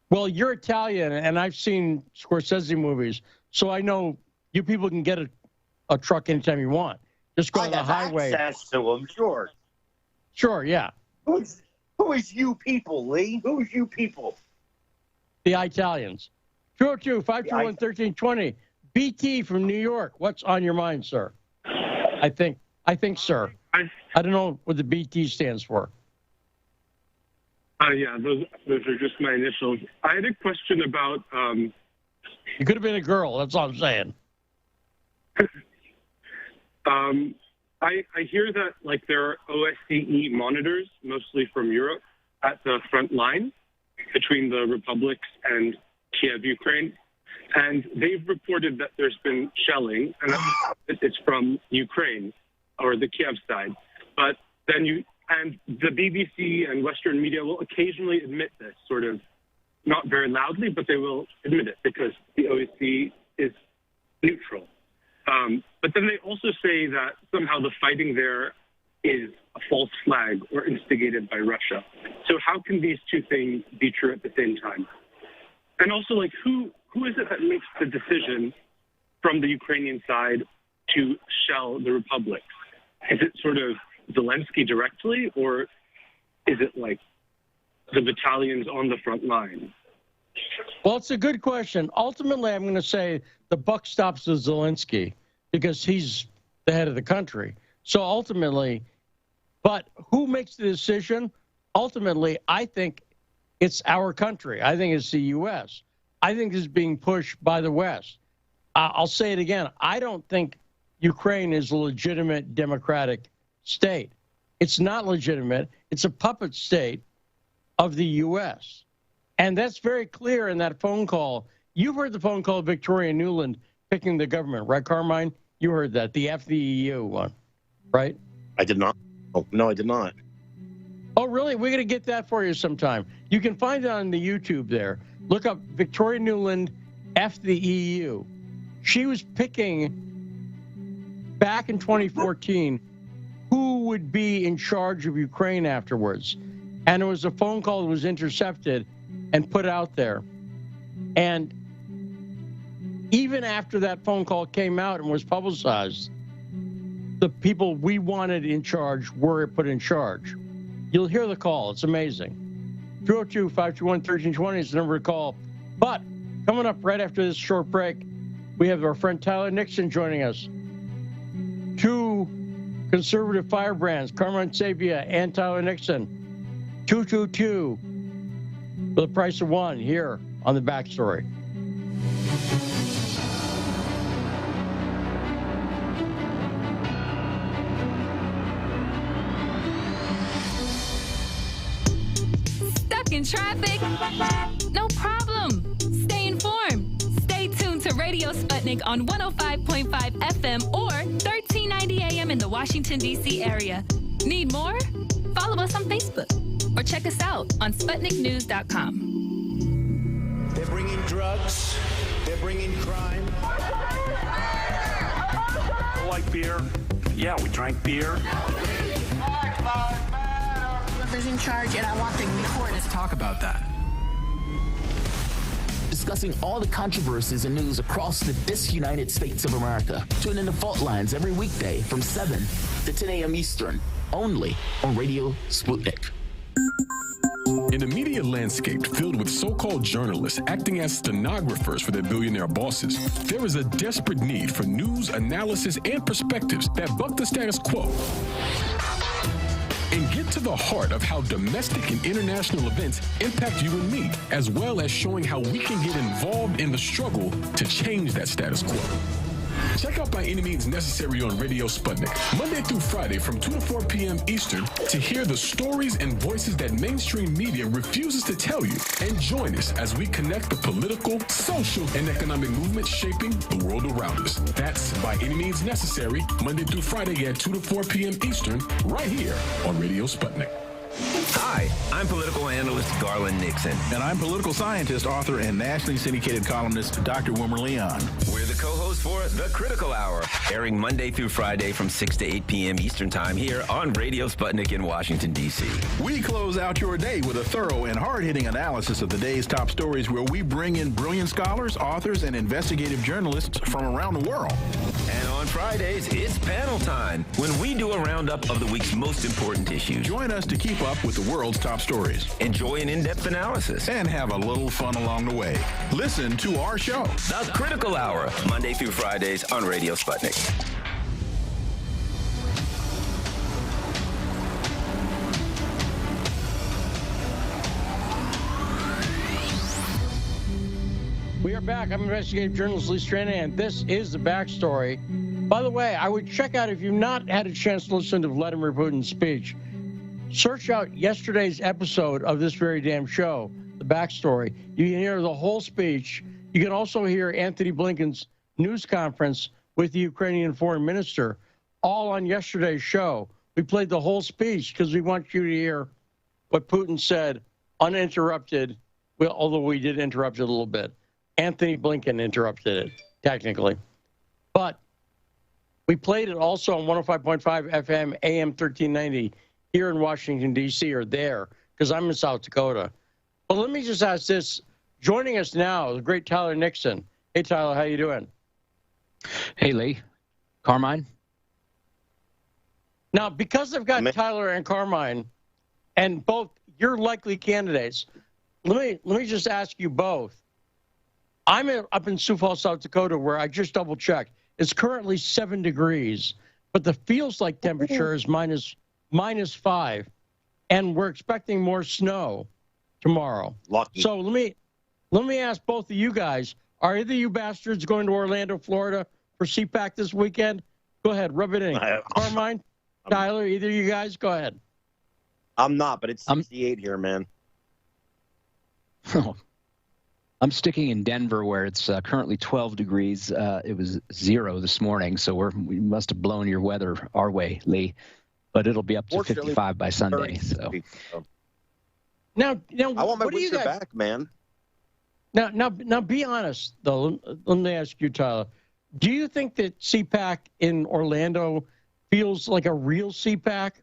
Well, you're Italian, and I've seen Scorsese movies, so I know you people can get a truck anytime you want. Just go on the highway. Access to them, sure. Sure, yeah. Who is you people, Lee? Who is you people? The Italians. 202-521-1320. BT from New York. What's on your mind, sir? I think, sir. I don't know what the BT stands for. Yeah, those are just my initials. I had a question about... You could have been a girl, that's all I'm saying. I hear that like there are OSCE monitors, mostly from Europe, at the front line between the republics and Kiev, Ukraine. And they've reported that there's been shelling, and it's from Ukraine or the Kiev side. But then and the BBC and Western media will occasionally admit this, sort of, not very loudly, but they will admit it because the OSCE is neutral. But then they also say that somehow the fighting there is a false flag or instigated by Russia. So how can these two things be true at the same time? And also, like, who is it that makes the decision from the Ukrainian side to shell the republics? Is it sort of Zelensky directly, or is it like the battalions on the front line? Well, it's a good question. Ultimately, I'm going to say the buck stops with Zelensky because he's the head of the country. So ultimately, but who makes the decision? Ultimately, I think it's our country. I think it's the U.S. I think it's being pushed by the West. I'll say it again. I don't think Ukraine is a legitimate democratic state. It's not legitimate. It's a puppet state of the U.S. And that's very clear in that phone call. You've heard the phone call of Victoria Nuland picking the government, right, Carmine? You heard that, the FDEU one, right? I did not. Oh, no, I did not. Oh, really? We're going to get that for you sometime. You can find it on the YouTube there. Look up Victoria Nuland, FDEU. She was picking, back in 2014, who would be in charge of Ukraine afterwards. And it was a phone call that was intercepted and put out there. And even after that phone call came out and was publicized, the people we wanted in charge were put in charge. You'll hear the call. It's amazing. 202-521-1320 is the number to call. But coming up right after this short break, we have our friend Tyler Nixon joining us. Two conservative firebrands, Carmine Sabia and Tyler Nixon. 222 for the price of one here on The Backstory. Stuck in traffic? No problem. Stay informed. Stay tuned to Radio Sputnik on 105.5 FM or 1390 AM in the Washington, D.C. area. Need more? Follow us on Facebook. or check us out on SputnikNews.com. They're bringing drugs. They're bringing crime. I like beer. Yeah, we drank beer. Whoever's in charge, and I want the report. Let's talk about that. Discussing all the controversies and news across the disunited states of America. Tune in to Fault Lines every weekday from 7 to 10 a.m. Eastern, only on Radio Sputnik. In a media landscape filled with so-called journalists acting as stenographers for their billionaire bosses, there is a desperate need for news, analysis, and perspectives that buck the status quo and get to the heart of how domestic and international events impact you and me, as well as showing how we can get involved in the struggle to change that status quo. Check out By Any Means Necessary on Radio Sputnik, Monday through Friday from 2 to 4 p.m. Eastern, to hear the stories and voices that mainstream media refuses to tell you. And join us as we connect the political, social, and economic movements shaping the world around us. That's By Any Means Necessary, Monday through Friday at 2 to 4 p.m. Eastern, right here on Radio Sputnik. Hi, I'm political analyst Garland Nixon. And I'm political scientist, author, and nationally syndicated columnist Dr. Wilmer Leon. We're the co-hosts for The Critical Hour, airing Monday through Friday from 6 to 8 p.m. Eastern Time here on Radio Sputnik in Washington, D.C. We close out your day with a thorough and hard-hitting analysis of the day's top stories, where we bring in brilliant scholars, authors, and investigative journalists from around the world. And on Fridays, it's panel time, when we do a roundup of the week's most important issues. Join us to keep up with the world's top stories. Enjoy an in-depth analysis. And have a little fun along the way. Listen to our show, The Critical Hour, Monday through Fridays on Radio Sputnik. We are back. I'm investigative journalist Lee Stranahan, and this is The Backstory. By the way, I would check out, if you've not had a chance to listen to Vladimir Putin's speech, search out yesterday's episode of this very damn show, The Backstory. You can hear the whole speech. You can also hear Anthony Blinken's news conference with the Ukrainian foreign minister, all on yesterday's show. We played the whole speech because we want you to hear what Putin said uninterrupted, well, although we did interrupt it a little bit. Anthony Blinken interrupted it, technically. But we played it also on 105.5 FM, AM 1390, here in Washington, D.C., or there, because I'm in South Dakota. But let me just ask this. Joining us now, the great Tyler Nixon. Hey, Tyler, how you doing? Hey, Lee. Carmine? Now, because I've got Tyler and Carmine, and both you're likely candidates, let me just ask you both. I'm up in Sioux Falls, South Dakota, where I just double-checked. It's currently 7 degrees, but the feels-like temperature is minus 5, and we're expecting more snow tomorrow. Lucky. So let me ask both of you guys, are either of you bastards going to Orlando, Florida for CPAC this weekend? Go ahead, rub it in. Carmine, Tyler, either of you guys, go ahead. I'm not, but it's 68 here, man. I'm sticking in Denver, where it's currently 12 degrees. It was 0 this morning, so we must have blown your weather our way, Lee. But it'll be up to 55 by Sunday. So now, I want my what do you winter guys back, man. Now, be honest though. Let me ask you, Tyler. Do you think that CPAC in Orlando feels like a real CPAC?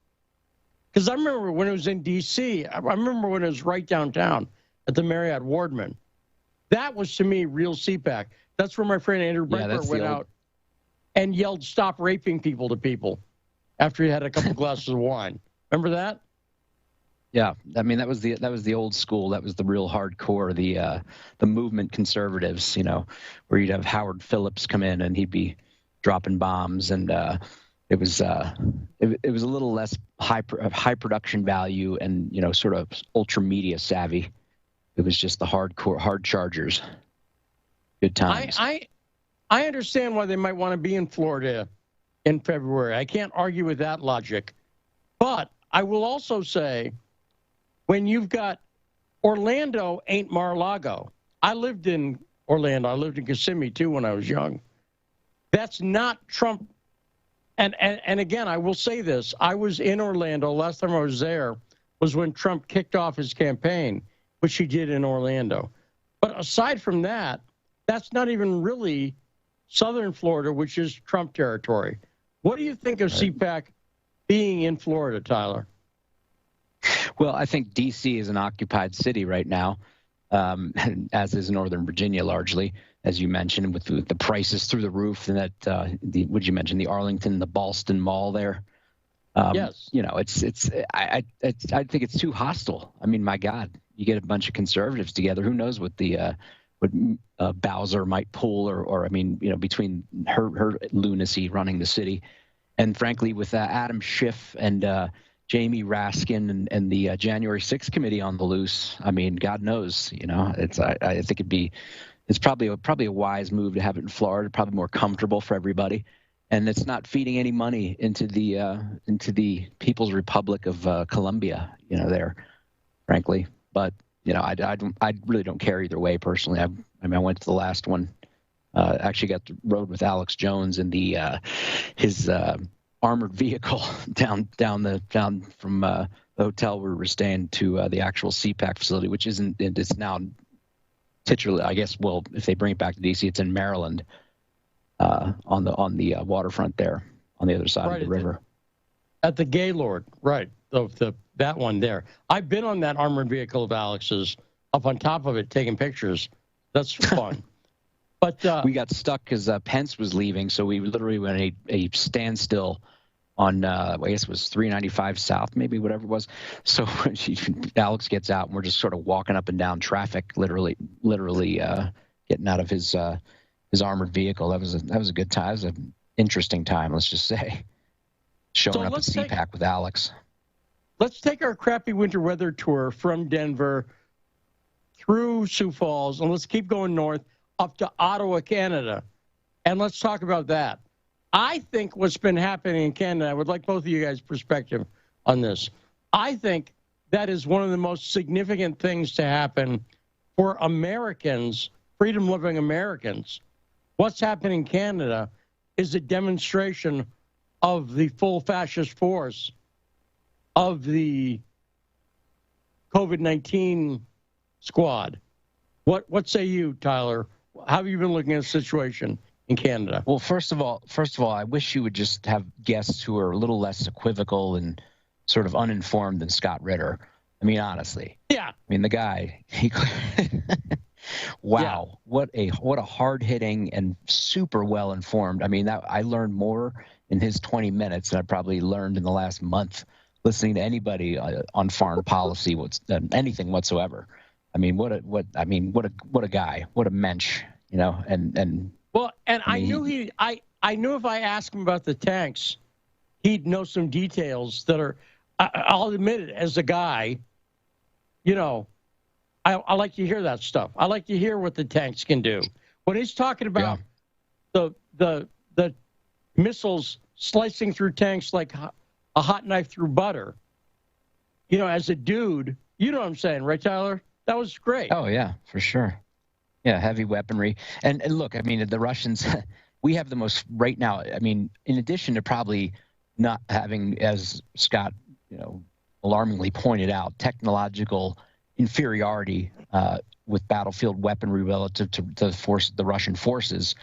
Because I remember when it was in D.C. I remember when it was right downtown at the Marriott Wardman. That was, to me, real CPAC. That's where my friend Andrew Breitbart went out and yelled, "Stop raping people" to people after he had a couple glasses of wine. Remember that? Yeah, I mean, that was the old school. That was the real hardcore, the movement conservatives, where you'd have Howard Phillips come in and he'd be dropping bombs, and it was a little less high production value and sort of ultra media savvy. It was just the hard chargers. Good times. I understand why they might want to be in Florida in February. I can't argue with that logic. But I will also say, when you've got Orlando ain't Mar-a-Lago. I lived in Orlando. I lived in Kissimmee, too, when I was young. That's not Trump. And again, I will say this. I was in Orlando last time I was there. was when Trump kicked off his campaign, which he did in Orlando. But aside from that, that's not even really southern Florida, which is Trump territory. What do you think of CPAC being in Florida, Tyler? Well, I think D.C. is an occupied city right now, as is Northern Virginia largely, as you mentioned, with the prices through the roof. And that, what did you mention, the Arlington, the Ballston Mall there? Yes. You know, I think it's too hostile. I mean, my God, you get a bunch of conservatives together. Who knows what Bowser might pull, or I mean, you know, between her lunacy running the city, and frankly, with Adam Schiff and Jamie Raskin and the January 6th committee on the loose. I mean, God knows, you know, I think it's probably a wise move to have it in Florida, probably more comfortable for everybody. And it's not feeding any money into the People's Republic of Colombia, you know, there, frankly. But you know, I really don't care either way personally. I went to the last one. Actually, got to rode with Alex Jones in his armored vehicle down from the hotel where we were staying to the actual CPAC facility, which isn't. It's now titularly, I guess. Well, if they bring it back to DC, it's in Maryland. On the waterfront there, on the other side of the river. At the Gaylord, right? That one there. I've been on that armored vehicle of Alex's, up on top of it, taking pictures. That's fun. But we got stuck because Pence was leaving, so we literally went a standstill on I guess it was 395 South, maybe, whatever it was. So Alex gets out, and we're just sort of walking up and down traffic, literally getting out of his armored vehicle. That was a good time. It was an interesting time, let's just say. Showing up at CPAC with Alex. Let's take our crappy winter weather tour from Denver through Sioux Falls, and let's keep going north up to Ottawa, Canada. And let's talk about that. I think what's been happening in Canada, I would like both of you guys' perspective on this. I think that is one of the most significant things to happen for Americans, freedom-loving Americans. What's happening in Canada is a demonstration of the full fascist force of the COVID-19 squad. What say you, Tyler? How have you been looking at the situation in Canada? Well, first of all, I wish you would just have guests who are a little less equivocal and sort of uninformed than Scott Ritter. I mean, honestly. Yeah. I mean, the guy, wow, yeah. What a hard-hitting and super well-informed. I mean, I learned more in his 20 minutes than I probably learned in the last month listening to anybody on foreign policy, anything whatsoever. I mean, what a guy, what a mensch, you know, and well, and I knew I knew if I asked him about the tanks, he'd know some details that are, I'll admit it, as a guy, you know, I like to hear that stuff. I like to hear what the tanks can do. When he's talking about the missiles slicing through tanks like a hot knife through butter, you know, as a dude, you know what I'm saying, right, Tyler? That was great. Oh, yeah, for sure. Yeah, heavy weaponry. And look, I mean, the Russians, we have the most right now. I mean, in addition to probably not having, as Scott, you know, alarmingly pointed out, technological inferiority with battlefield weaponry relative to the Russian forces,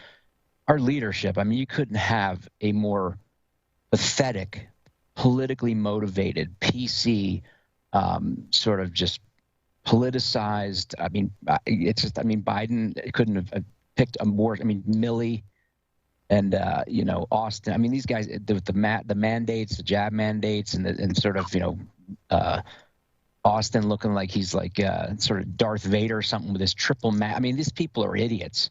our leadership, I mean, you couldn't have a more pathetic, politically motivated, PC, sort of just politicized. I mean, it's just, I mean, Biden couldn't have picked a more, I mean, Milley and, you know, Austin. I mean, these guys, the mandates, the jab mandates, and sort of, you know, Austin looking like he's like sort of Darth Vader or something with his triple I mean, these people are idiots.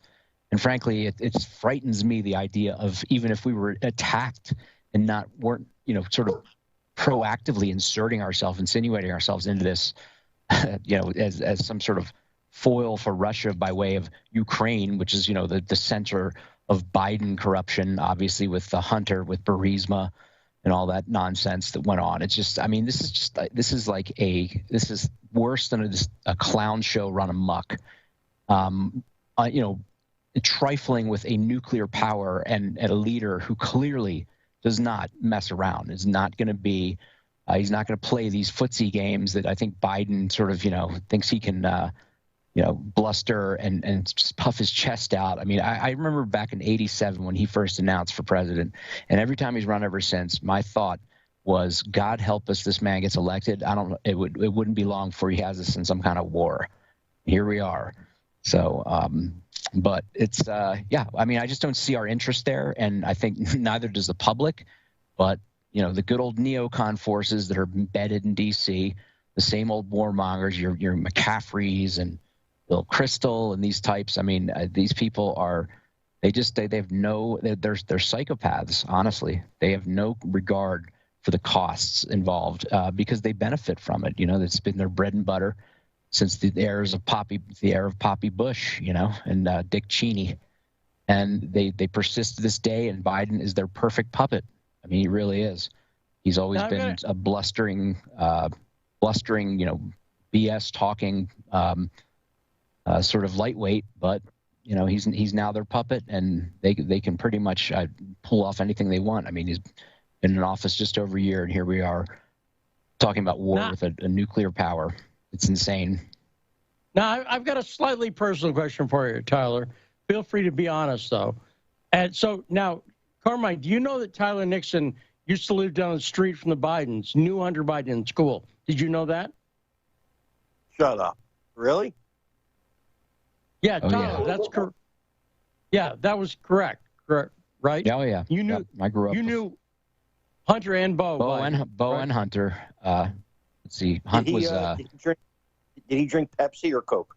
And frankly, it frightens me, the idea of, even if we were attacked and weren't, you know, sort of proactively inserting ourselves, insinuating ourselves into this, you know, as some sort of foil for Russia by way of Ukraine, which is, you know, the center of Biden corruption, obviously with the Hunter, with Burisma, and all that nonsense that went on. It's just, I mean, this is worse than a clown show run amok. You know, trifling with a nuclear power and a leader who clearly does not mess around, is not going to be He's not going to play these footsie games that I think Biden sort of, thinks he can, bluster and just puff his chest out. I mean, I remember back in '87 when he first announced for president, and every time he's run ever since, my thought was, God help us, this man gets elected. It wouldn't be long before he has us in some kind of war. Here we are. So, but it's, I mean, I just don't see our interest there, and I think neither does the public. But the good old neocon forces that are embedded in D.C., the same old warmongers, your McCaffreys and Bill Kristol and these types. I mean, these people are, they're psychopaths, honestly. They have no regard for the costs involved because they benefit from it. It's been their bread and butter since the era of Poppy Bush, and Dick Cheney. And they persist to this day, and Biden is their perfect puppet. I mean, he really is. He's always been a blustering, BS talking, sort of lightweight, but he's now their puppet, and they can pretty much pull off anything they want. I mean, he's been in office just over a year, and here we are talking about war with a nuclear power. It's insane. Now, I've got a slightly personal question for you, Tyler. Feel free to be honest, though. And so now, Carmine, do you know that Tyler Nixon used to live down the street from the Bidens, knew Hunter Biden in school? Did you know that? Shut up. Really? Yeah, Tyler, that's correct. Yeah, that was correct. Correct, right? Oh, yeah. You knew. I grew up. You knew Hunter and Bo. Bo and Hunter. Let's see. Hunt was. Did he drink Pepsi or Coke?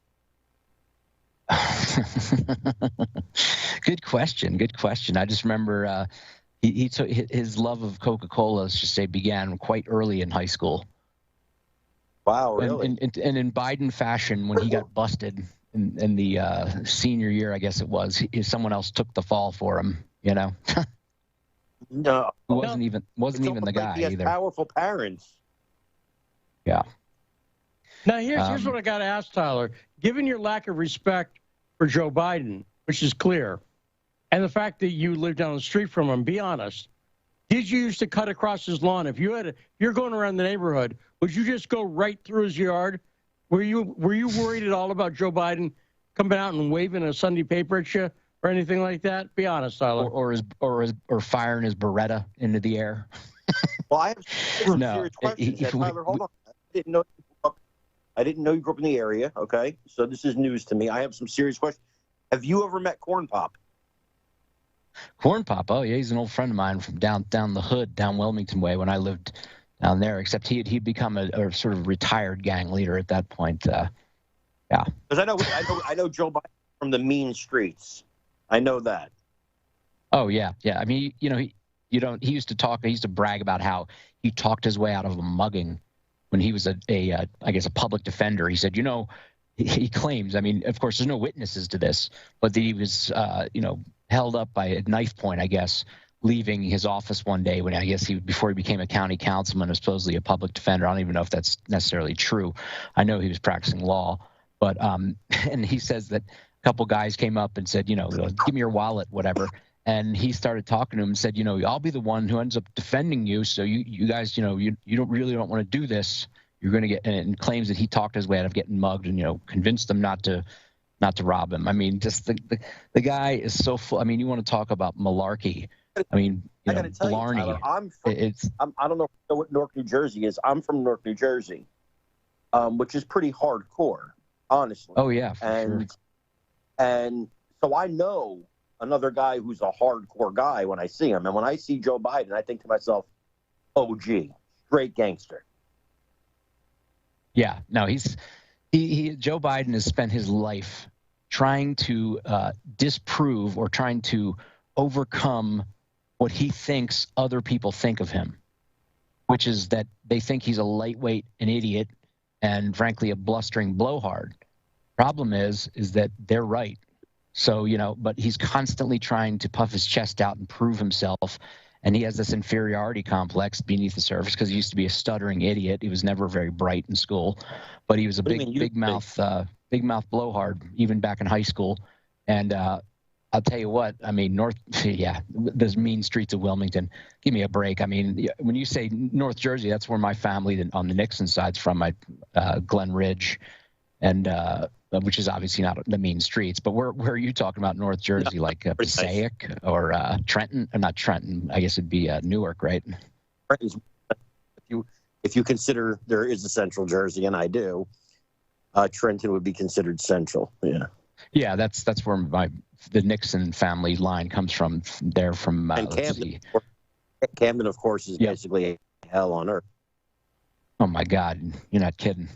Good question. I just remember he took his love of Coca-Cola, let's just say, began quite early in high school. Wow, really? And in Biden fashion, when he got busted in the senior year, I guess it was, someone else took the fall for him. No, he wasn't even the guy he has either. Powerful parents. Yeah. Now, here's what I got to ask, Tyler. Given your lack of respect for Joe Biden, which is clear, and the fact that you live down the street from him, be honest, did you used to cut across his lawn? If you're going around the neighborhood, would you just go right through his yard? Were you worried at all about Joe Biden coming out and waving a Sunday paper at you or anything like that? Be honest, Tyler. Or firing his Beretta into the air. Well, I have some serious questions. Tyler, hold on. I didn't know you grew up in the area. Okay, so this is news to me. I have some serious questions. Have you ever met Corn Pop? Corn Pop? Oh yeah, he's an old friend of mine from down the hood, down Wilmington way when I lived down there. Except he'd become a sort of retired gang leader at that point. Yeah. Because I know Joe Biden from the mean streets. I know that. Oh yeah. I mean, he used to brag about how he talked his way out of a mugging when he was I guess a public defender. He said, he claims, I mean, of course, there's no witnesses to this, but that he was, held up by a knife point, I guess, leaving his office one day when I guess before he became a county councilman, was supposedly a public defender. I don't even know if that's necessarily true. I know he was practicing law, but and he says that a couple guys came up and said, give me your wallet, whatever. And he started talking to him and said, I'll be the one who ends up defending you. So you guys, you don't want to do this. You're going to get, and claims that he talked his way out of getting mugged and, convinced them not to rob him. I mean, just the guy is so full. I mean, you want to talk about malarkey. I mean, I got to tell Blarney. You, Tyler, I don't know what Newark, New Jersey is. I'm from Newark, New Jersey, which is pretty hardcore, honestly. Oh, yeah. Sure. And so I know another guy who's a hardcore guy when I see him. And when I see Joe Biden, I think to myself, OG, straight gangster. Yeah, no, Joe Biden has spent his life trying to disprove or trying to overcome what he thinks other people think of him, which is that they think he's a lightweight, an idiot, and frankly, a blustering blowhard. Problem is that they're right. So, but he's constantly trying to puff his chest out and prove himself. And he has this inferiority complex beneath the surface because he used to be a stuttering idiot. He was never very bright in school, but he was a big mouth blowhard even back in high school. And I'll tell you what. I mean, those mean streets of Wilmington. Give me a break. I mean, when you say North Jersey, that's where my family on the Nixon side's from. Glen Ridge, and which is obviously not the mean streets. But where are you talking about North Jersey? Like Passaic or Trenton? Or not Trenton. I guess it'd be Newark, right? Trenton's, if you consider there is a Central Jersey, and I do, Trenton would be considered central. Yeah. Yeah, that's where the Nixon family line comes from. They're from and Camden, of course, is basically hell on earth. Oh my God, you're not kidding.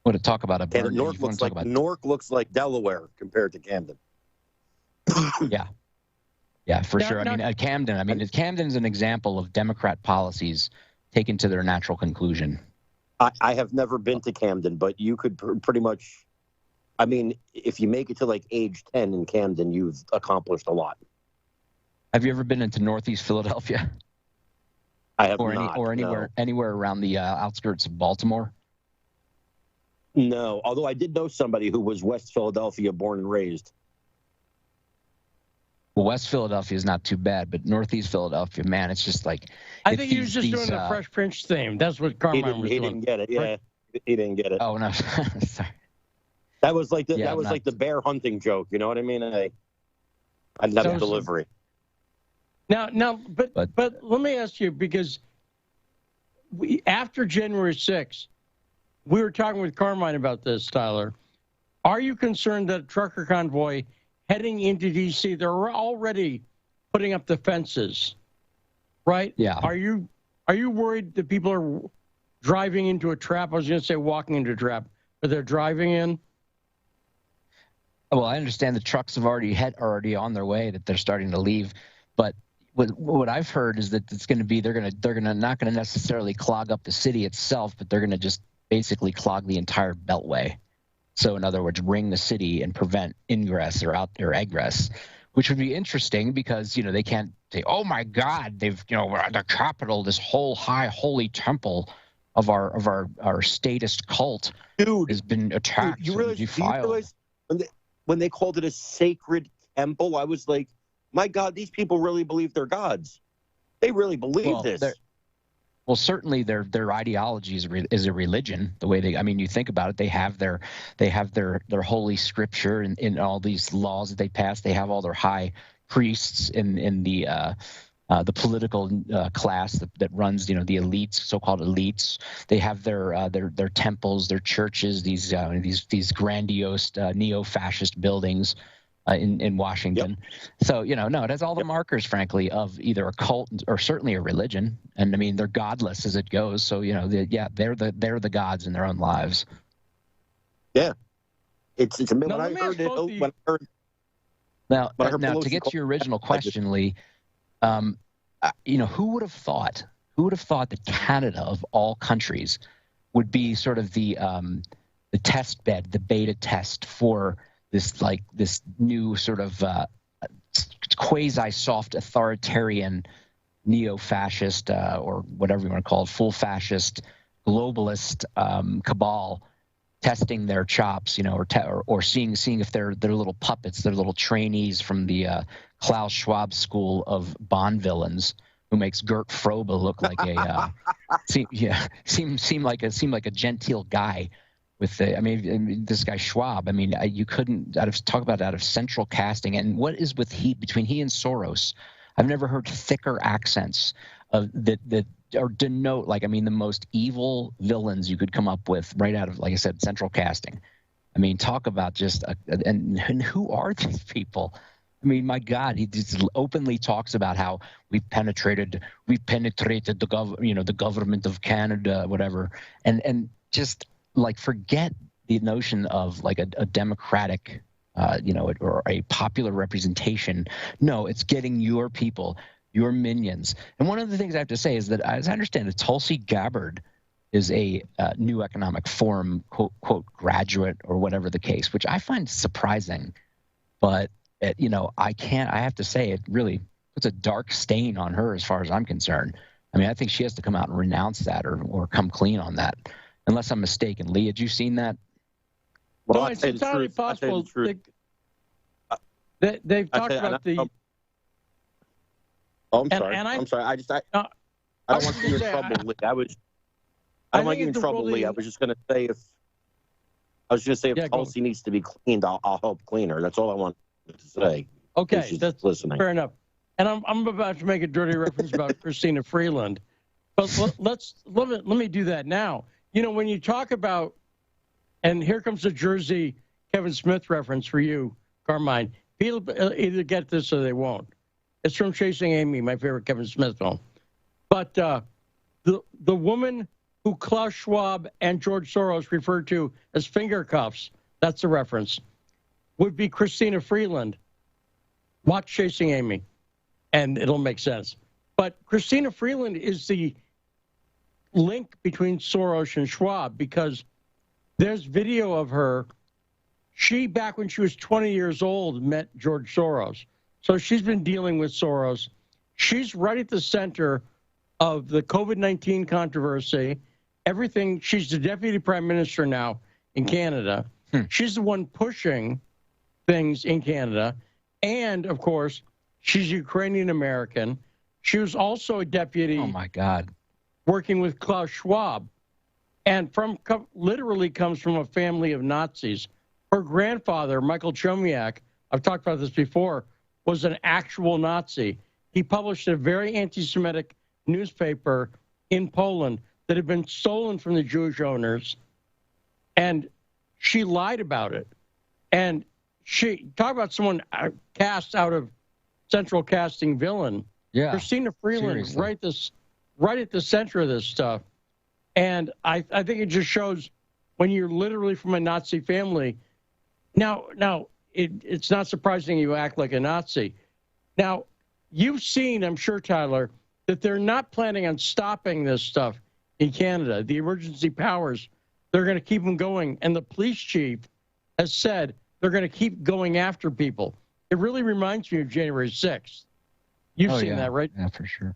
What to talk about a burn? Newark looks like Delaware compared to Camden. Yeah, for sure. I mean, Camden. Camden's an example of Democrat policies taken to their natural conclusion. I have never been to Camden, but you could pretty much. I mean, if you make it to like age 10 in Camden, you've accomplished a lot. Have you ever been into Northeast Philadelphia? I have not. Or anywhere around the outskirts of Baltimore? No, although I did know somebody who was West Philadelphia born and raised. Well, West Philadelphia is not too bad, but Northeast Philadelphia, man, it's just like... I think he was just doing the Fresh Prince theme. That's what Carmine was doing. He didn't get it, yeah. He didn't get it. Oh, no. Sorry. That was like the bear hunting joke, you know what I mean? I didn't have a delivery. Now, but let me ask you, because after January 6th, we were talking with Carmine about this, Tyler. Are you concerned that a trucker convoy heading into D.C., they're already putting up the fences, right? Yeah. Are you worried that people are driving into a trap? I was going to say walking into a trap, but they're driving in? Well, I understand the trucks have already on their way, that they're starting to leave. But what I've heard is that it's going to be they're not going to necessarily clog up the city itself, but they're going to just basically clog the entire beltway. So in other words, ring the city and prevent ingress or egress, which would be interesting because they can't say, "Oh my God, they've the Capitol, this whole high holy temple of our statist cult, has been attacked and defiled." When they called it a sacred temple, I was like, my God, these people really believe they're gods. They really believe this. Well, certainly their ideology is a religion. The way you think about it, they have their holy scripture in all these laws that they pass. They have all their high priests in the political class that runs the elites, so-called elites. They have their temples, their churches, these grandiose neo-fascist buildings in Washington. Yep. So no, it has all the markers, frankly, of either a cult or certainly a religion. And I mean, they're godless as it goes. So they're the gods in their own lives. Yeah, it's when I heard it. Now, to get to your original question, Lee. Who would have thought that Canada, of all countries, would be sort of the test bed, the beta test for this new sort of quasi-soft authoritarian neo-fascist or whatever you want to call it, full fascist globalist cabal testing their chops, or seeing if they're little puppets, they're little trainees from the Klaus Schwab school of Bond villains, who makes Gert Frobe look like a seem like a genteel guy. With this guy Schwab. You couldn't talk about out of central casting. And what is between he and Soros? I've never heard thicker accents that or denote the most evil villains you could come up with right out of, like I said, central casting. Talk about just and who are these people? My God, he just openly talks about how we've penetrated the government of Canada, whatever, and just forget the notion of a democratic, or a popular representation. No, it's getting your people, your minions. And one of the things I have to say is that, as I understand it, Tulsi Gabbard is a New Economic Forum quote graduate or whatever the case, which I find surprising. But I have to say it really puts a dark stain on her as far as I'm concerned. I think she has to come out and renounce that or come clean on that. Unless I'm mistaken. Lee, had you seen that? Well, no, it's entirely possible. They've talked about the. Oh, I'm sorry. I'm sorry. I don't want you in trouble, Lee. I don't want you in trouble, Lee. I was just going to say if Tulsi needs to be cleaned, I'll help clean her. That's all I wanted to say. Okay, that's listening. Fair enough. And I'm about to make a dirty reference about Christina Freeland, but let me do that now. You know, when you talk about, and here comes the Jersey Kevin Smith reference for you, Carmine. People either get this or they won't. It's from Chasing Amy, my favorite Kevin Smith film. But the woman who Klaus Schwab and George Soros referred to as finger cuffs, that's the reference, would be Christina Freeland. Watch Chasing Amy, and it'll make sense. But Christina Freeland is the link between Soros and Schwab because there's video of her. She, back when she was 20 years old, met George Soros. So she's been dealing with Soros. She's right at the center of the COVID-19 controversy. Everything. She's the deputy prime minister now in Canada. She's the one pushing things in Canada. And, of course, she's Ukrainian-American. She was also a deputy. Oh, my God. Working with Klaus Schwab. And literally comes from a family of Nazis. Her grandfather, Michael Chomiak, I've talked about this before, was an actual Nazi. He published a very anti-Semitic newspaper in Poland that had been stolen from the Jewish owners, and she lied about it. And she talk about someone cast out of central casting villain. Yeah, Christina Freeland, seriously. right at the center of this stuff. And I think it just shows when you're literally from a Nazi family. Now it's not surprising you act like a Nazi. Now, you've seen, I'm sure, Tyler, that they're not planning on stopping this stuff in Canada. The emergency powers, they're going to keep them going. And the police chief has said they're going to keep going after people. It really reminds me of January 6th. You've seen that, right? Yeah, for sure.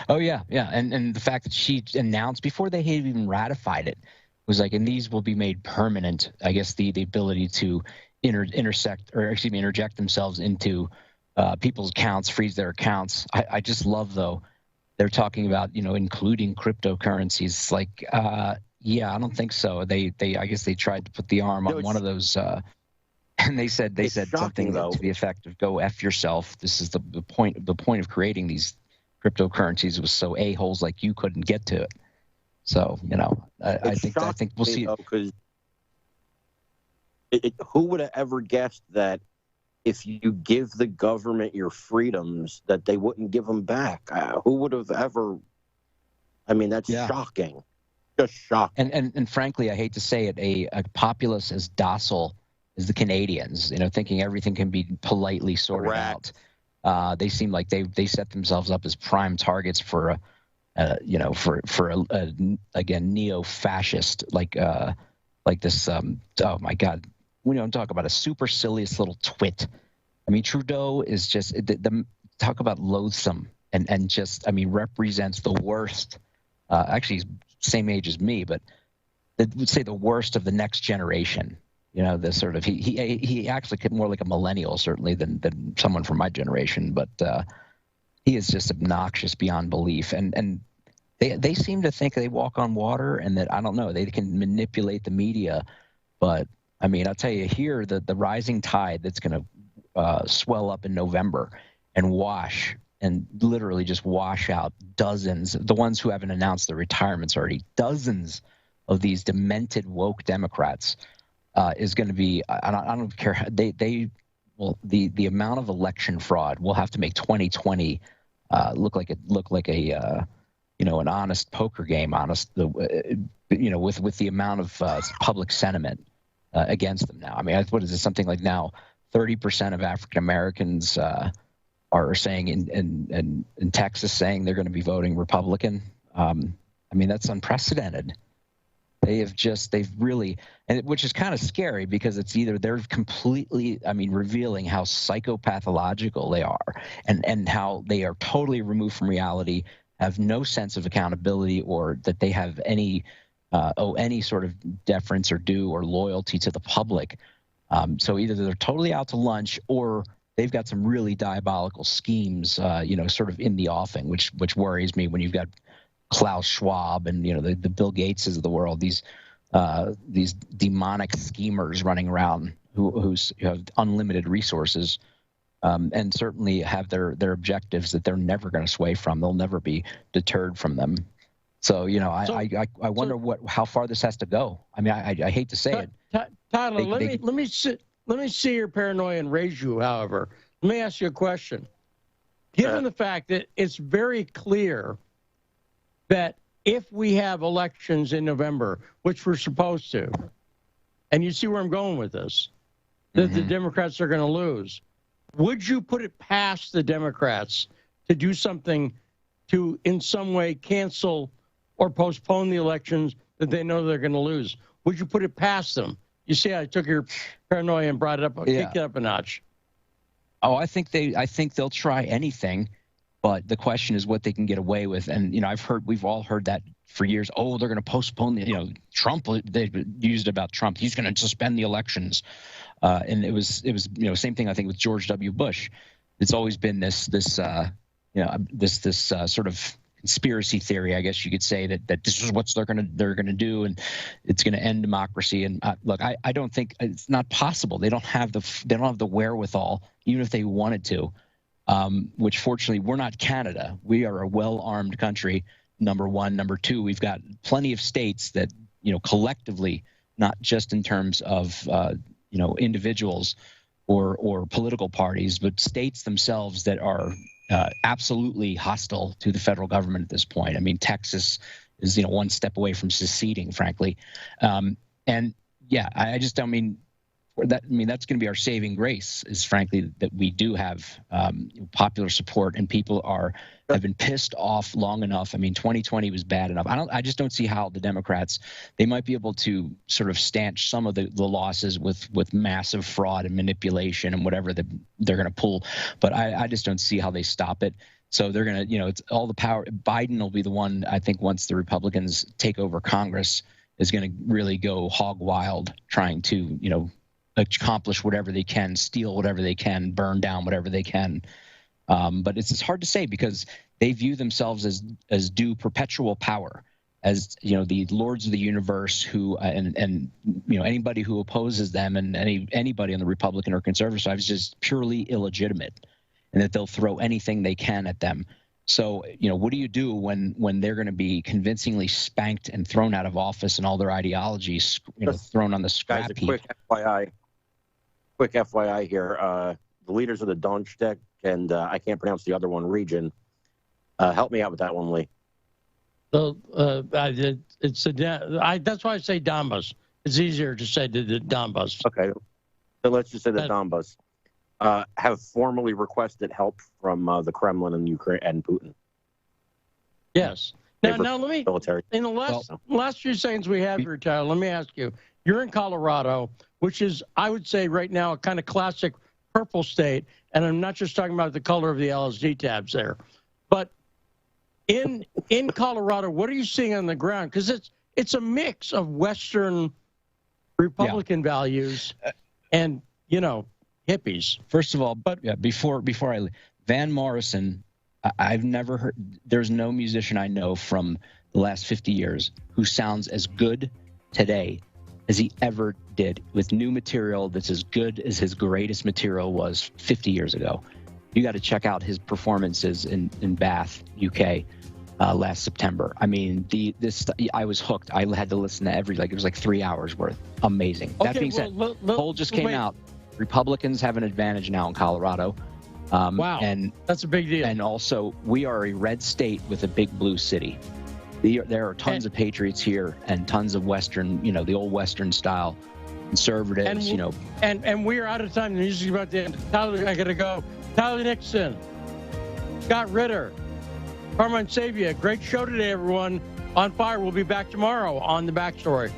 Oh, yeah, yeah. And the fact that she announced before they had even ratified it was like, and these will be made permanent, I guess, the ability to interject themselves into people's accounts, freeze their accounts. I just love, though, they're talking about, including cryptocurrencies. Like, yeah, I don't think so. They I guess they tried to put the arm on one of those, and they said something to the effect of "Go F yourself." This is the point. The point of creating these cryptocurrencies was so a-holes like you couldn't get to it. So I think we'll see. Because who would have ever guessed that if you give the government your freedoms, that they wouldn't give them back? Who would have ever? I mean, that's shocking. Just shocking. And frankly, I hate to say it, a populace as docile as the Canadians, thinking everything can be politely sorted out. They seem like they set themselves up as prime targets for again neo-fascist like this. Oh my God, we don't talk about a supercilious little twit. I mean, Trudeau is just talk about loathsome and just represents the worst. Actually, he's same age as me, but I would say the worst of the next generation. The sort of he actually could more like a millennial certainly than someone from my generation, but he is just obnoxious beyond belief. And they seem to think they walk on water and that, I don't know, they can manipulate the media. But I mean, I'll tell you here, the rising tide that's going to swell up in November and literally just wash out dozens, the ones who haven't announced their retirements already, dozens of these demented woke Democrats. Is going to be, I don't care. The amount of election fraud will have to make 2020 look like a an honest poker game, with the amount of public sentiment against them now. I mean, what is it? Something like now 30% of African Americans are saying in Texas saying they're going to be voting Republican. I mean, that's unprecedented. They've really, and which is kind of scary because it's either they're completely, revealing how psychopathological they are and how they are totally removed from reality, have no sense of accountability or that they have any sort of deference or due or loyalty to the public. So either they're totally out to lunch or they've got some really diabolical schemes, sort of in the offing, which worries me when you've got Klaus Schwab and the Bill Gateses of the world, these demonic schemers running around who have unlimited resources, and certainly have their objectives that they're never going to sway from. They'll never be deterred from them. So I wonder how far this has to go. I mean, I hate to say it. Tyler, let me see your paranoia and raise you. However, let me ask you a question. Given the fact that it's very clear that if we have elections in November, which we're supposed to, and you see where I'm going with this, that the Democrats are going to lose, would you put it past the Democrats to do something to, in some way, cancel or postpone the elections that they know they're going to lose? Would you put it past them? You see, I took your paranoia and brought it up, kicked it up a notch. Oh, I think they'll try anything, but the question is what they can get away with. And we've all heard that for years. Oh, they're going to postpone the, Trump. They used about Trump. He's going to suspend the elections, and it was same thing I think with George W. Bush. It's always been this sort of conspiracy theory, I guess you could say, that this is what they're gonna do, and it's gonna end democracy. And look, I don't think it's not possible. They don't have the wherewithal, even if they wanted to. Which fortunately we're not Canada. We are a well-armed country. Number one, number two, we've got plenty of states that collectively, not just in terms of individuals or political parties, but states themselves that are absolutely hostile to the federal government at this point. I mean, Texas is one step away from seceding, frankly, and yeah, I just don't mean that. I mean, that's going to be our saving grace, is frankly that we do have popular support, and people have been pissed off long enough. I mean, 2020 was bad enough. I just don't see how the Democrats, they might be able to sort of stanch some of the losses with massive fraud and manipulation and whatever that they're going to pull, but I just don't see how they stop it. So they're going to, it's all the power. Biden will be the one, I think, once the Republicans take over Congress, is going to really go hog wild, trying to, accomplish whatever they can, steal whatever they can, burn down whatever they can. But it's hard to say, because they view themselves as due perpetual power, as the lords of the universe, who and anybody who opposes them, and anybody on the Republican or conservative side, is just purely illegitimate, and that they'll throw anything they can at them. So what do you do when they're going to be convincingly spanked and thrown out of office, and all their ideologies thrown on the scrap heap? Quick FYI here. The leaders of the Donetsk and I can't pronounce the other one, region. Help me out with that one, Lee. So that's why I say Donbas. It's easier to say the Donbas. Okay, so let's just say the Donbas have formally requested help from the Kremlin and Ukraine and Putin. Yes. Now let me. Military. In the last few seconds we have here, Tyler, let me ask you. You're in Colorado, which is, I would say, right now a kind of classic purple state, and I'm not just talking about the color of the LSD tabs there, but in Colorado, what are you seeing on the ground? Because it's a mix of Western Republican values and hippies. First of all, before I leave, Van Morrison, I've never heard. There's no musician I know from the last 50 years who sounds as good today as he ever did, with new material that's as good as his greatest material was 50 years ago. You got to check out his performances in Bath, UK, last September. I mean, I was hooked. I had to listen to it was like 3 hours worth. Amazing. Okay, that being said, poll just came out. Republicans have an advantage now in Colorado. Wow, and that's a big deal. And also, we are a red state with a big blue city. There are tons of patriots here, and tons of Western, the old Western style conservatives, And we are out of time. The music's about to end. Tyler, I got to go. Tyler Nixon, Scott Ritter, Carmine Savia. Great show today, everyone. On Fire. We'll be back tomorrow on The Backstory.